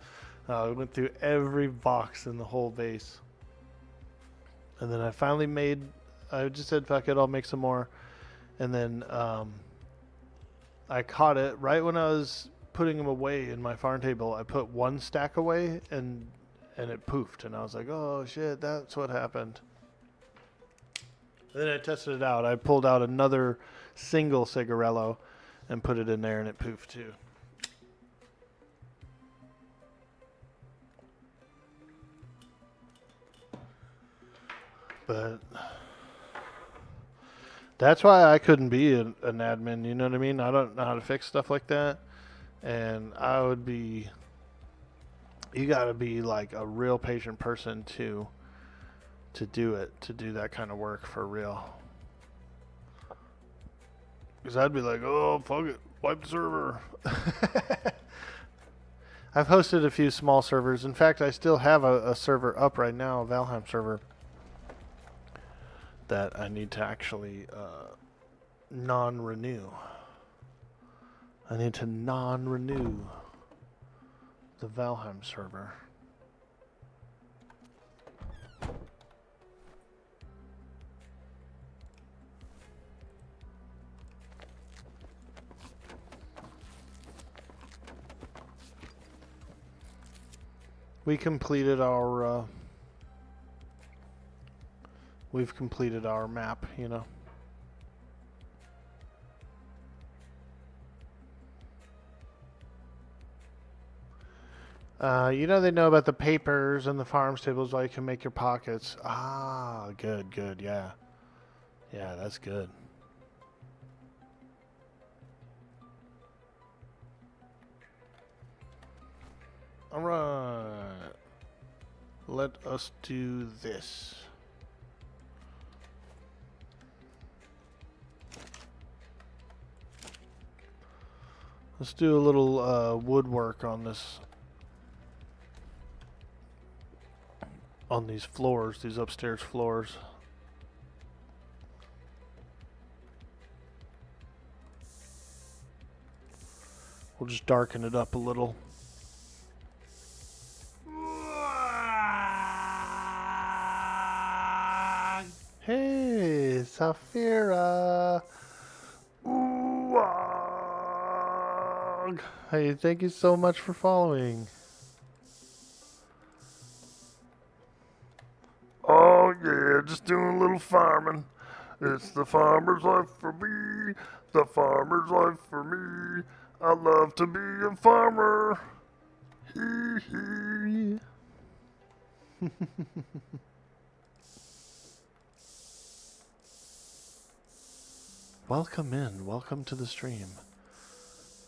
I went through every box in the whole base. And then I finally I just said, fuck it, I'll make some more. And then I caught it right when I was putting them away in my farm table. I put 1 stack away and it poofed. And I was like, oh shit, that's what happened. And then I tested it out. I pulled out another single cigarello and put it in there and it poofed too. But that's why I couldn't be an admin, you know what I mean? I don't know how to fix stuff like that. And I would be, you gotta be like a real patient person to do it, to do that kind of work for real. Because I'd be like, oh, fuck it, wipe the server. I've hosted a few small servers. In fact, I still have a server up right now, a Valheim server, that I need to actually non-renew. I need to non-renew the Valheim server. We completed our we've completed our map, you know. You know, they know about the papers and the farm stables while you can make your pockets. Ah, good, yeah. Yeah, that's good. Alright. Let us do this. Let's do a little woodwork on this. On these floors, these upstairs floors. We'll just darken it up a little. Hey, Safira. Waaagh. Hey, thank you so much for following. Oh yeah, just doing a little farming. It's the farmer's life for me, the farmer's life for me. I love to be a farmer. Hee hee. Welcome in, welcome to the stream.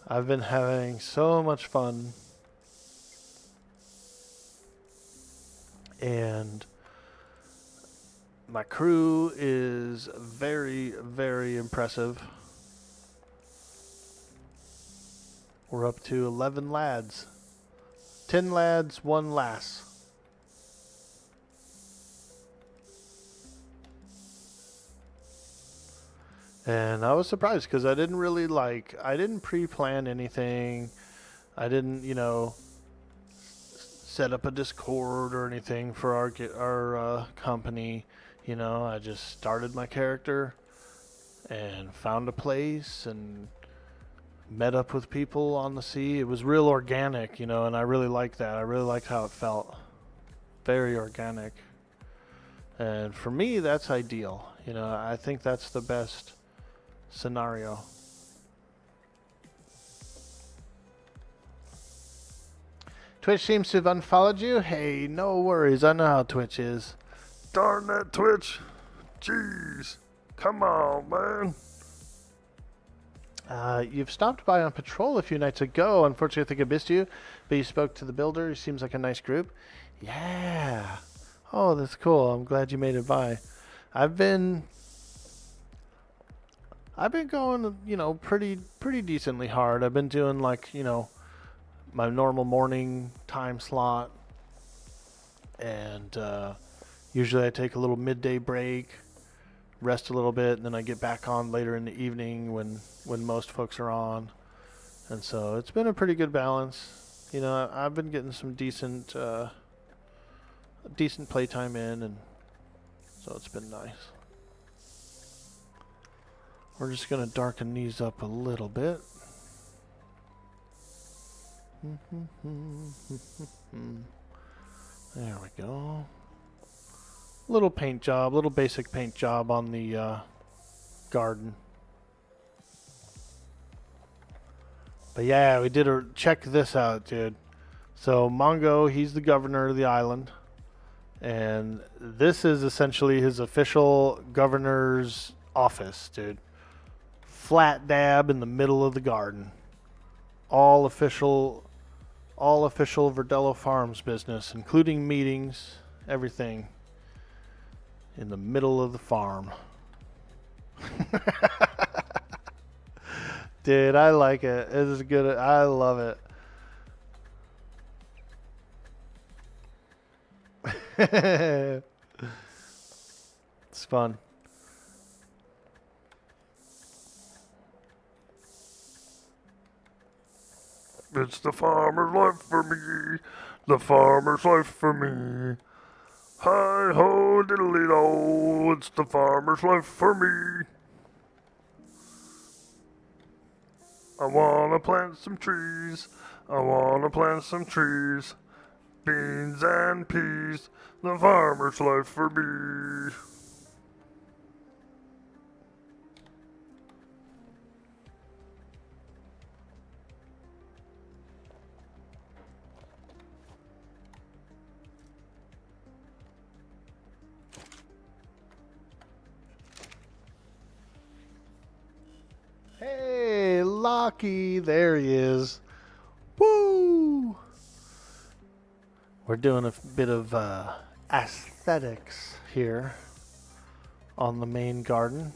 I've been having so much fun. And my crew is very, very impressive. We're up to 11 lads. 10 lads, 1 lass. And I was surprised because I didn't really I didn't pre-plan anything. I didn't, you know, set up a Discord or anything for our company. You know, I just started my character and found a place and met up with people on the sea. It was real organic, you know, and I really liked that. I really liked how it felt. Very organic. And for me, that's ideal. You know, I think that's the best scenario. Twitch seems to have unfollowed you. Hey, no worries. I know how Twitch is. Darn that Twitch. Jeez. Come on, man. You've stopped by on patrol a few nights ago. Unfortunately, I think I missed you. But you spoke to the builder. He seems like a nice group. Yeah. Oh, that's cool. I'm glad you made it by. I've been going, you know, pretty decently hard. I've been doing like, you know, my normal morning time slot, and usually I take a little midday break, rest a little bit, and then I get back on later in the evening when most folks are on. And so it's been a pretty good balance. You know, I've been getting some decent playtime in, and so it's been nice. We're just gonna darken these up a little bit. There we go. Little paint job, little basic paint job on the garden. But yeah, we did a check this out, dude. So Mongo, he's the governor of the island, and this is essentially his official governor's office, dude. Flat dab in the middle of the garden. All official Verdello Farms business, including meetings, everything in the middle of the farm. Dude, I like it. It is good. I love it. It's fun. It's the farmer's life for me. The farmer's life for me. Hi ho diddly do. It's the farmer's life for me. I wanna plant some trees. I wanna plant some trees. Beans and peas. The farmer's life for me. Hey, Lockie, there he is. Woo! We're doing a bit of aesthetics here on the main garden.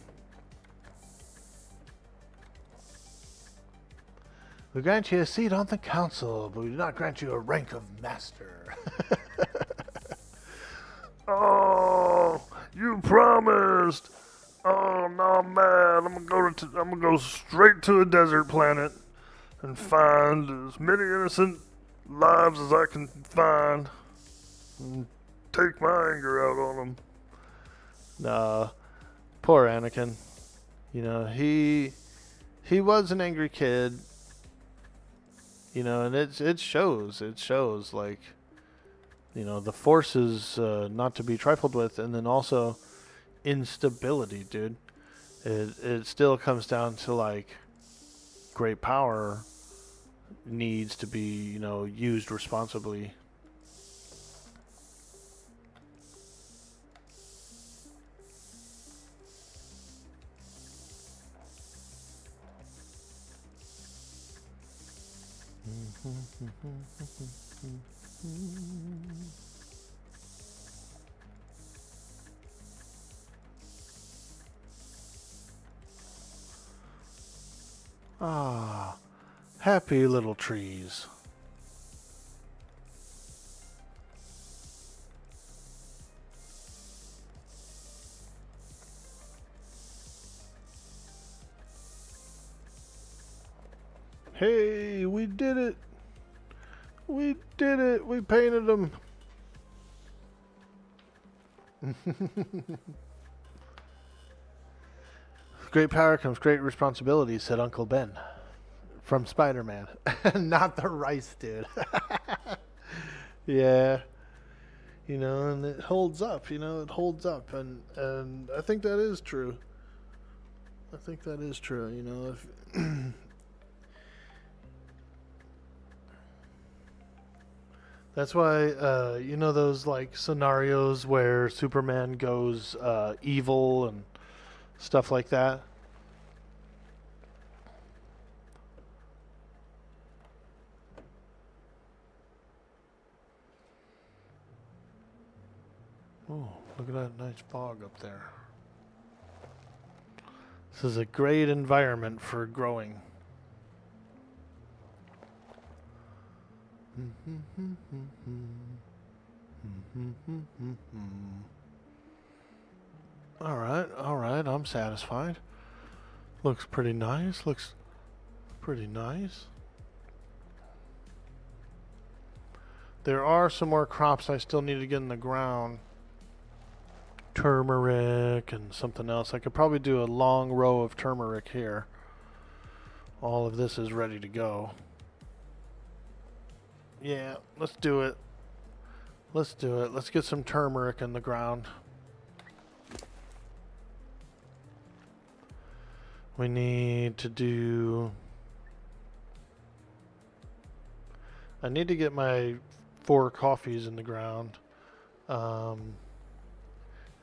We grant you a seat on the council, but we do not grant you a rank of master. Oh, you promised. Oh no, I'm mad. I'm gonna go straight to a desert planet and find as many innocent lives as I can find and take my anger out on them. Nah, poor Anakin. You know, he was an angry kid. You know, and it shows. It shows, like, you know, the Force is not to be trifled with, and then also instability, dude. It still comes down to, like, great power needs to be, you know, used responsibly. Ah, happy little trees. Hey, we did it. We did it. We painted them. great power comes great responsibility, said Uncle Ben from Spider-Man. Not the rice dude. Yeah. You know, and it holds up, you know, it holds up. And I think that is true. I think that is true, you know. If that's why, you know, those like scenarios where Superman goes evil and stuff like that. Oh, look at that nice fog up there. This is a great environment for growing. All right, I'm satisfied. Looks pretty nice. Looks pretty nice. There are some more crops I still need to get in the ground. Turmeric and something else. I could probably do a long row of turmeric here. All of this is ready to go. Yeah, let's do it. Let's do it. Let's get some turmeric in the ground. We need to do... I need to get my 4 coffees in the ground.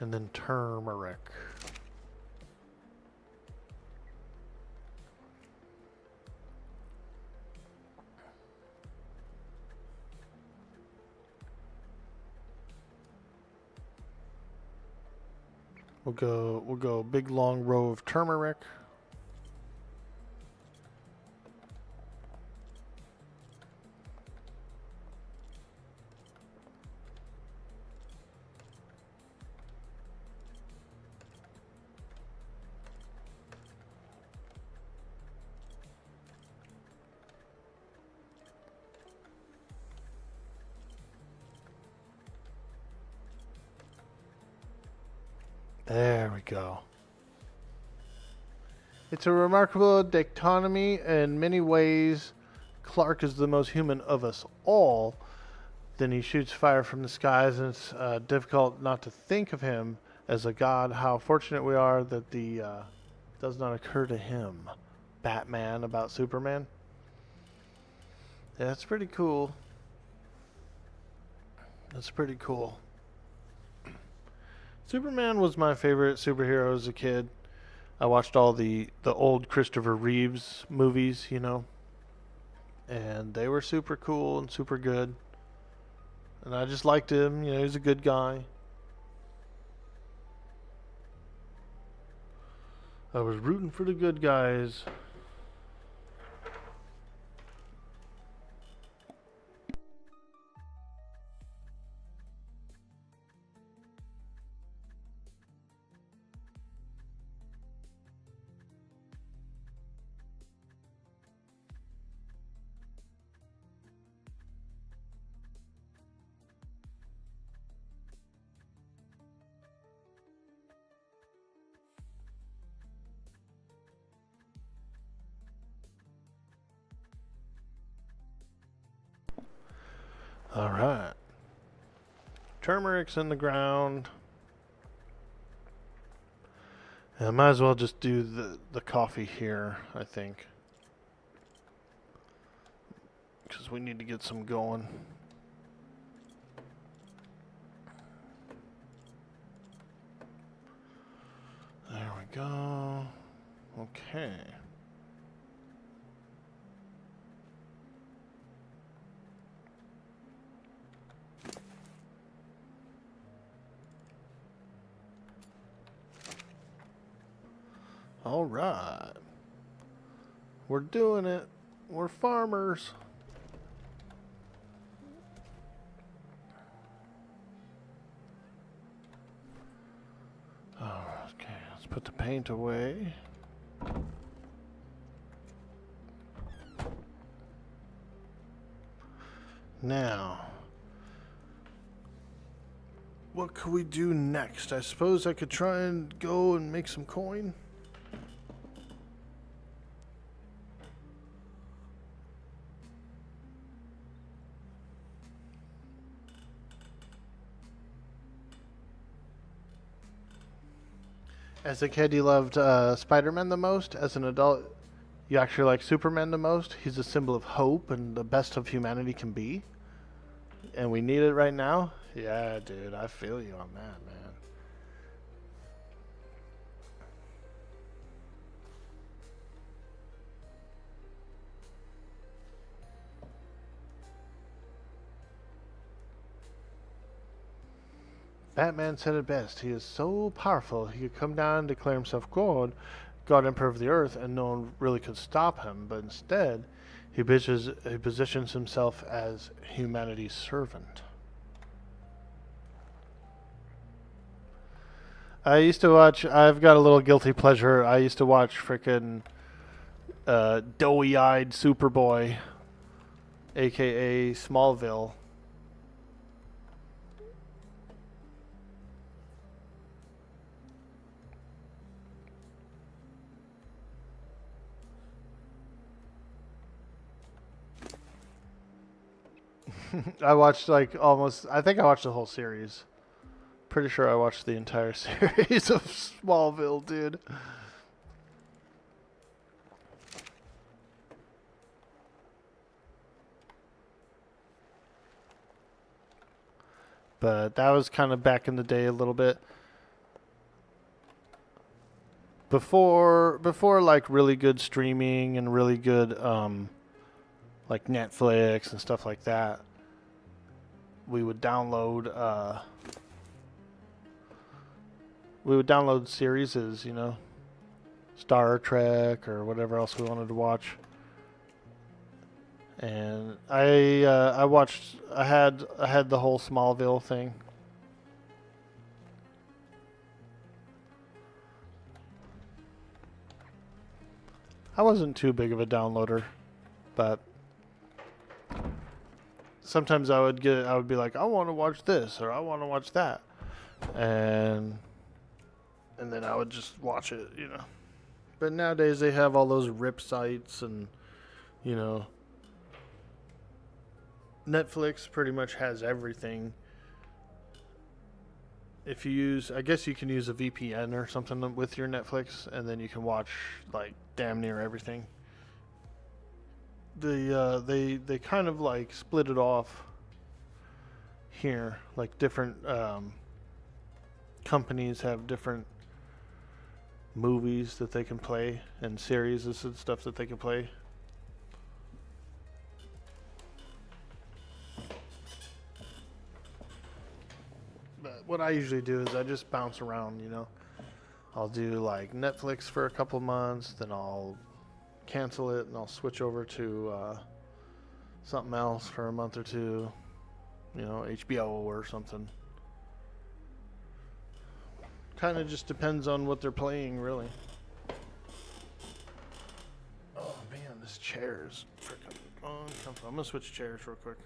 And then turmeric. We'll go big long row of turmeric. There we go. It's a remarkable dichotomy. In many ways, Clark is the most human of us all. Then he shoots fire from the skies, and it's difficult not to think of him as a god. How fortunate we are that the does not occur to him. Batman about Superman. Yeah, that's pretty cool. That's pretty cool. Superman was my favorite superhero as a kid. I watched all the old Christopher Reeves movies, you know. And they were super cool and super good. And I just liked him, you know, he's a good guy. I was rooting for the good guys. Alright. Turmeric's in the ground. And I might as well just do the coffee here, I think. Because we need to get some going. There we go. Okay. All right. We're doing it. We're farmers. Okay, let's put the paint away. Now, what could we do next? I suppose I could try and go and make some coin. As a kid, you loved Spider-Man the most. As an adult, you actually like Superman the most. He's a symbol of hope and the best of humanity can be. And we need it right now. Yeah, dude, I feel you on that, man. Batman said it best. He is so powerful, he could come down and declare himself God Emperor of the Earth, and no one really could stop him. But instead, he positions himself as humanity's servant. I've got a little guilty pleasure. I used to watch frickin' doughy-eyed Superboy, a.k.a. Smallville. I watched I think I watched the whole series. Pretty sure I watched the entire series of Smallville, dude. But that was kind of back in the day a little bit. Before like really good streaming and really good like Netflix and stuff like that, we would download series, you know, Star Trek or whatever else we wanted to watch. And I had the whole Smallville thing. I wasn't too big of a downloader, but sometimes I would be like, I want to watch this or I want to watch that, and then I would just watch it, you know. But nowadays they have all those rip sites, and you know, Netflix pretty much has everything. If you use, I guess you can use a VPN or something with your Netflix, and then you can watch like damn near everything. They kind of like split it off here, like different companies have different movies that they can play and series and stuff that they can play. But what I usually do is I just bounce around, you know. I'll do like Netflix for a couple months, then I'll cancel it and I'll switch over to something else for a month or two, you know, HBO or something. Kind of just depends on what they're playing, really. Oh man, this chair is freaking uncomfortable. I'm gonna switch chairs real quick.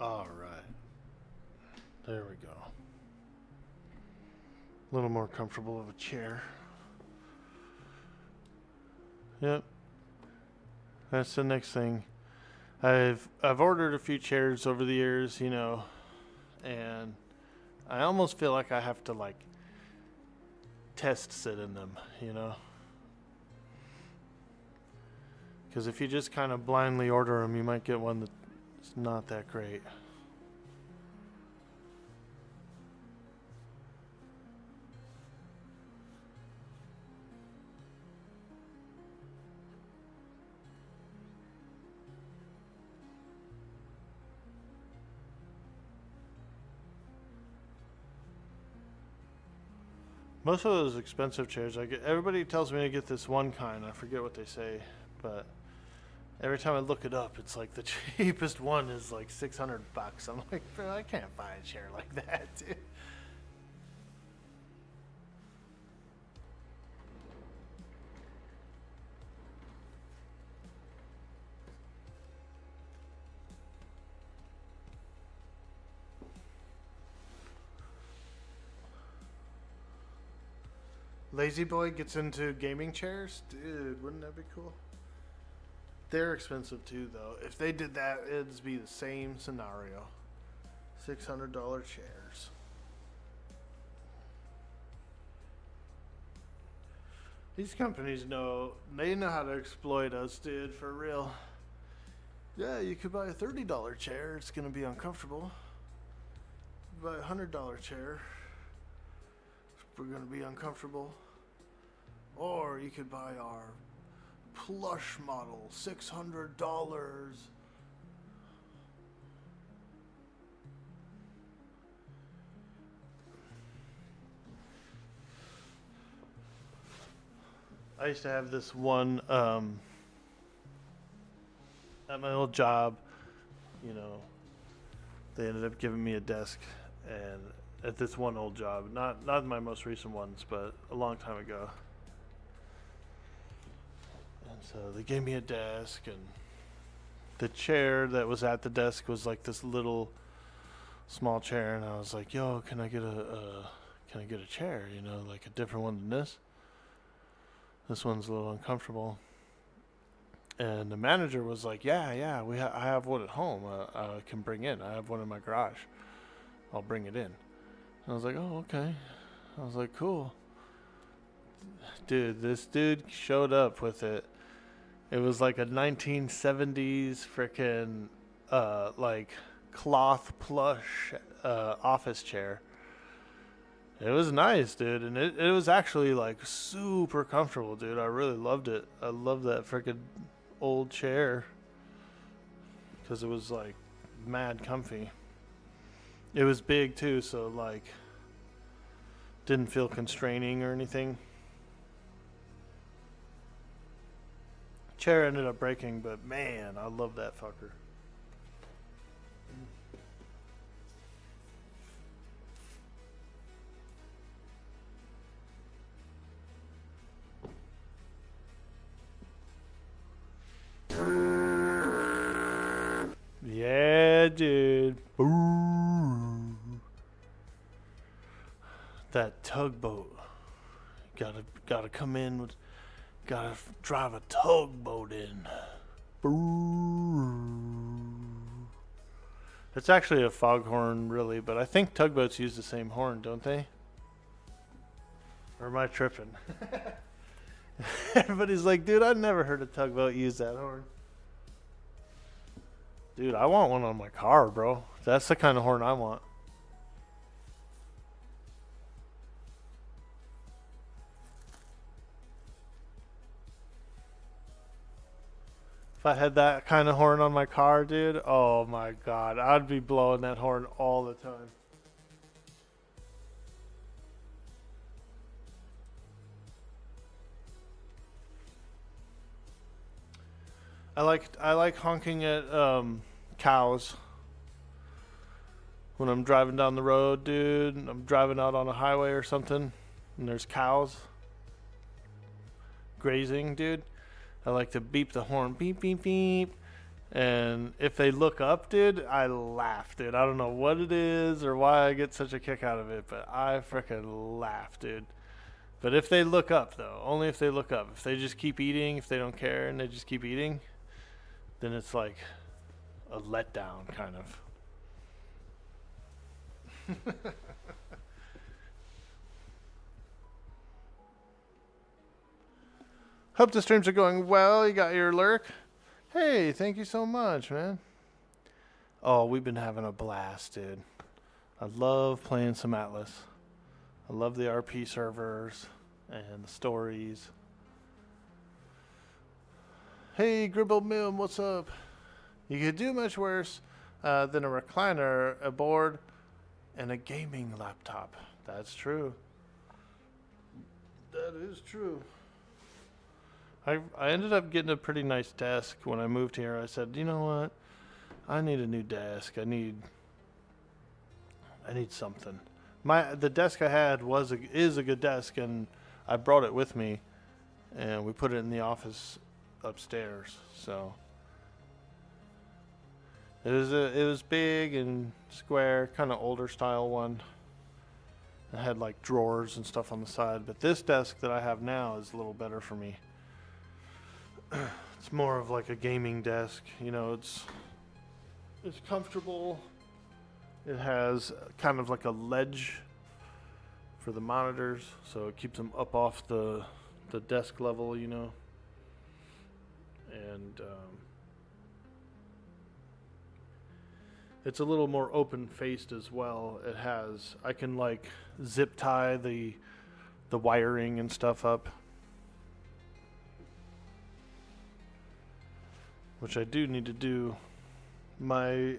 All right. There we go. A little more comfortable of a chair. Yep. That's the next thing. I've ordered a few chairs over the years, you know, and I almost feel like I have to like test sit in them, you know. Because if you just kind of blindly order them, you might get one that's not that great. Most of those expensive chairs, everybody tells me to get this one kind. I forget what they say, but every time I look it up, it's like the cheapest one is like $600. I'm like, bro, I can't buy a chair like that, dude. Lazy Boy gets into gaming chairs? Dude, wouldn't that be cool? They're expensive too, though. If they did that, it'd be the same scenario. $600 chairs. These companies know how to exploit us, dude, for real. Yeah, you could buy a $30 chair. It's going to be uncomfortable. You buy a $100 chair. We're going to be uncomfortable. Or you could buy our plush model, $600. I used to have this one at my old job, you know, they ended up giving me a desk, and at this one old job, not my most recent ones, but a long time ago. And so they gave me a desk, and the chair that was at the desk was like this little small chair, and I was like, "Yo, can I get a chair? You know, like a different one than this. This one's a little uncomfortable." And the manager was like, "Yeah, I have one at home. I can bring in. I have one in my garage. I'll bring it in." I was like, "Oh, okay." I was like, "Cool." Dude, this dude showed up with it. It was like a 1970s freaking like cloth plush office chair. It was nice, dude, and it was actually like super comfortable, dude. I really loved it. I loved that freaking old chair because it was like mad comfy. It was big too, so like didn't feel constraining or anything. Chair ended up breaking, but man, I love that fucker. Yeah, dude. Ooh. That tugboat. Gotta come in with. Gotta drive a tugboat in. Ooh. It's actually a foghorn, really, but I think tugboats use the same horn, don't they? Or am I tripping? Everybody's like, dude, I've never heard a tugboat use that horn. Dude, I want one on my car, bro. That's the kind of horn I want. If I had that kind of horn on my car, dude, oh my god, I'd be blowing that horn all the time. I like honking at cows when I'm driving down the road, dude. I'm driving out on a highway or something, and there's cows grazing, dude. I like to beep the horn, beep, beep, beep. And if they look up, dude, I laugh, dude. I don't know what it is or why I get such a kick out of it, but I freaking laugh, dude. But if they look up, though, only if they look up. If they just keep eating, if they don't care and they just keep eating, then it's like a letdown, kind of. Hope the streams are going well. You got your lurk? Hey, thank you so much, man. Oh, we've been having a blast, dude. I love playing some Atlas. I love the RP servers and the stories. Hey, Gribble Mim, what's up? You could do much worse than a recliner, a board, and a gaming laptop. That's true. That is true. I ended up getting a pretty nice desk when I moved here. I said, you know what? I need a new desk. I need something. The desk I had is a good desk, and I brought it with me, and we put it in the office upstairs. So it was big and square, kind of older style one. It had like drawers and stuff on the side, but this desk that I have now is a little better for me. It's more of like a gaming desk, you know. It's comfortable. It has kind of like a ledge for the monitors, so it keeps them up off the desk level, you know. And it's a little more open faced as well. I can like zip tie the wiring and stuff up, which I do need to do. My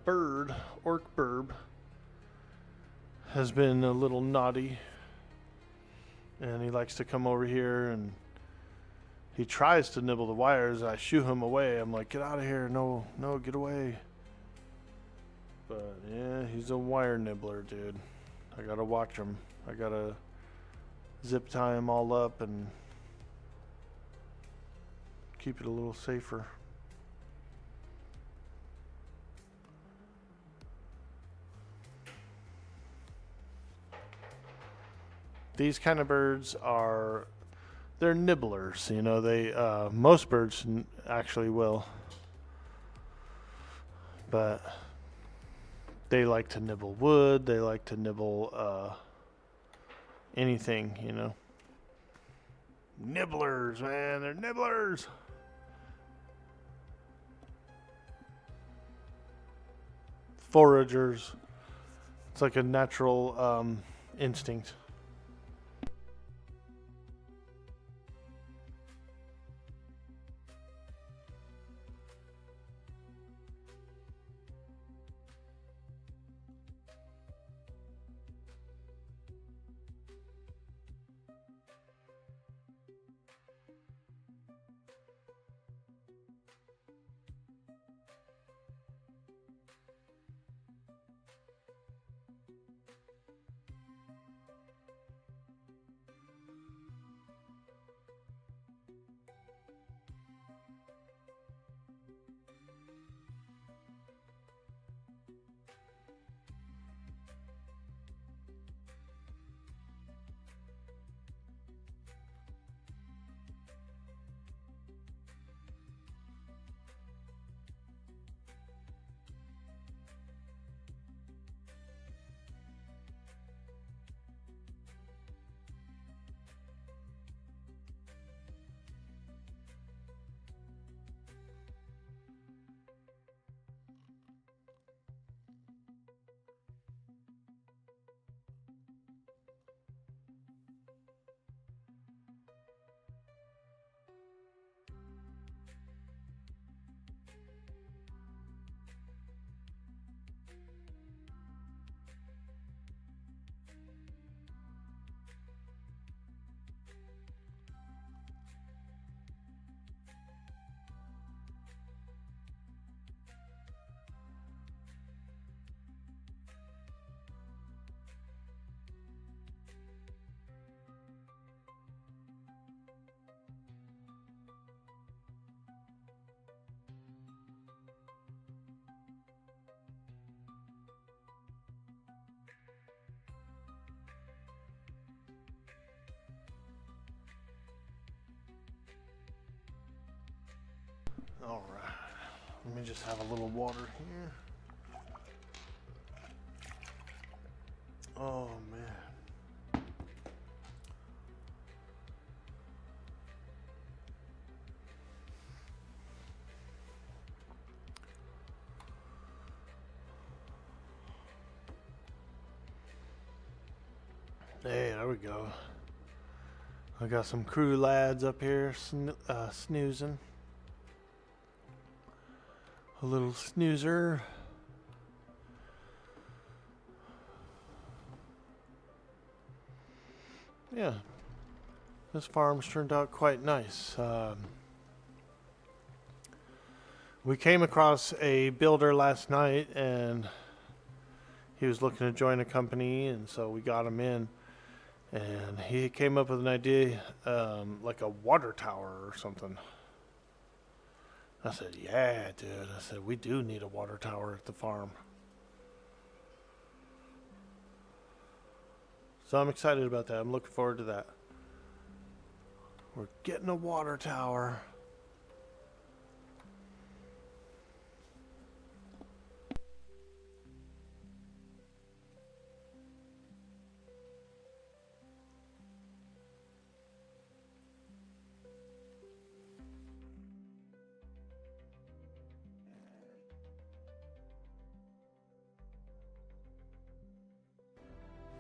bird, Orc Burb, has been a little naughty, and he likes to come over here and he tries to nibble the wires. I shoo him away. I'm like, get out of here. No, get away. But yeah, he's a wire nibbler, dude. I gotta watch him. I gotta zip tie him all up and keep it a little safer. These kind of birds they're nibblers, you know. They most birds actually will, but they like to nibble wood. They like to nibble anything, you know. Nibblers, man, they're nibblers. Foragers. It's like a natural instinct. All right. Let me just have a little water here. Oh, man. Hey, there we go. I got some crew lads up here snoozing. A little snoozer. Yeah, this farm's turned out quite nice. We came across a builder last night, and he was looking to join a company, and so we got him in. And he came up with an idea, like a water tower or something. I said, yeah, dude. I said, we do need a water tower at the farm. So I'm excited about that. I'm looking forward to that. We're getting a water tower.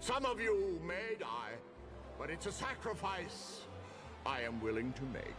Some of you may die, but it's a sacrifice I am willing to make.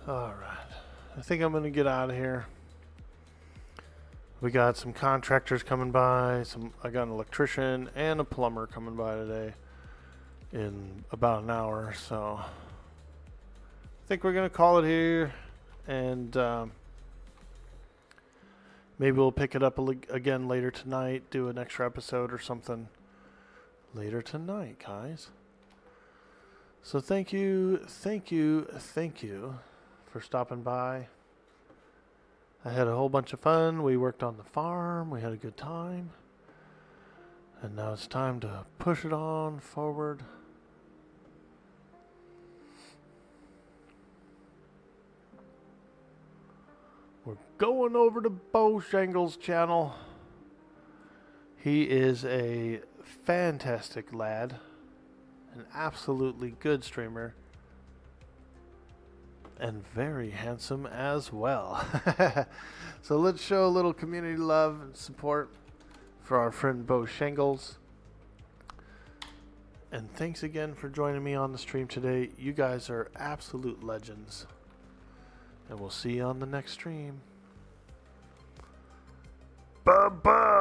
All right. I think I'm going to get out of here. We got some contractors coming by. I got an electrician and a plumber coming by today in about an hour. So I think we're going to call it here. And maybe we'll pick it up again later tonight. Do an extra episode or something later tonight, guys. So thank you for stopping by. I had a whole bunch of fun. We worked on the farm. We had a good time. And now it's time to push it on forward. We're going over to Bo Shangle's channel. He is a fantastic lad. An absolutely good streamer. And very handsome as well. So let's show a little community love and support for our friend Bo Shangles. And thanks again for joining me on the stream today. You guys are absolute legends. And we'll see you on the next stream. Bye-bye.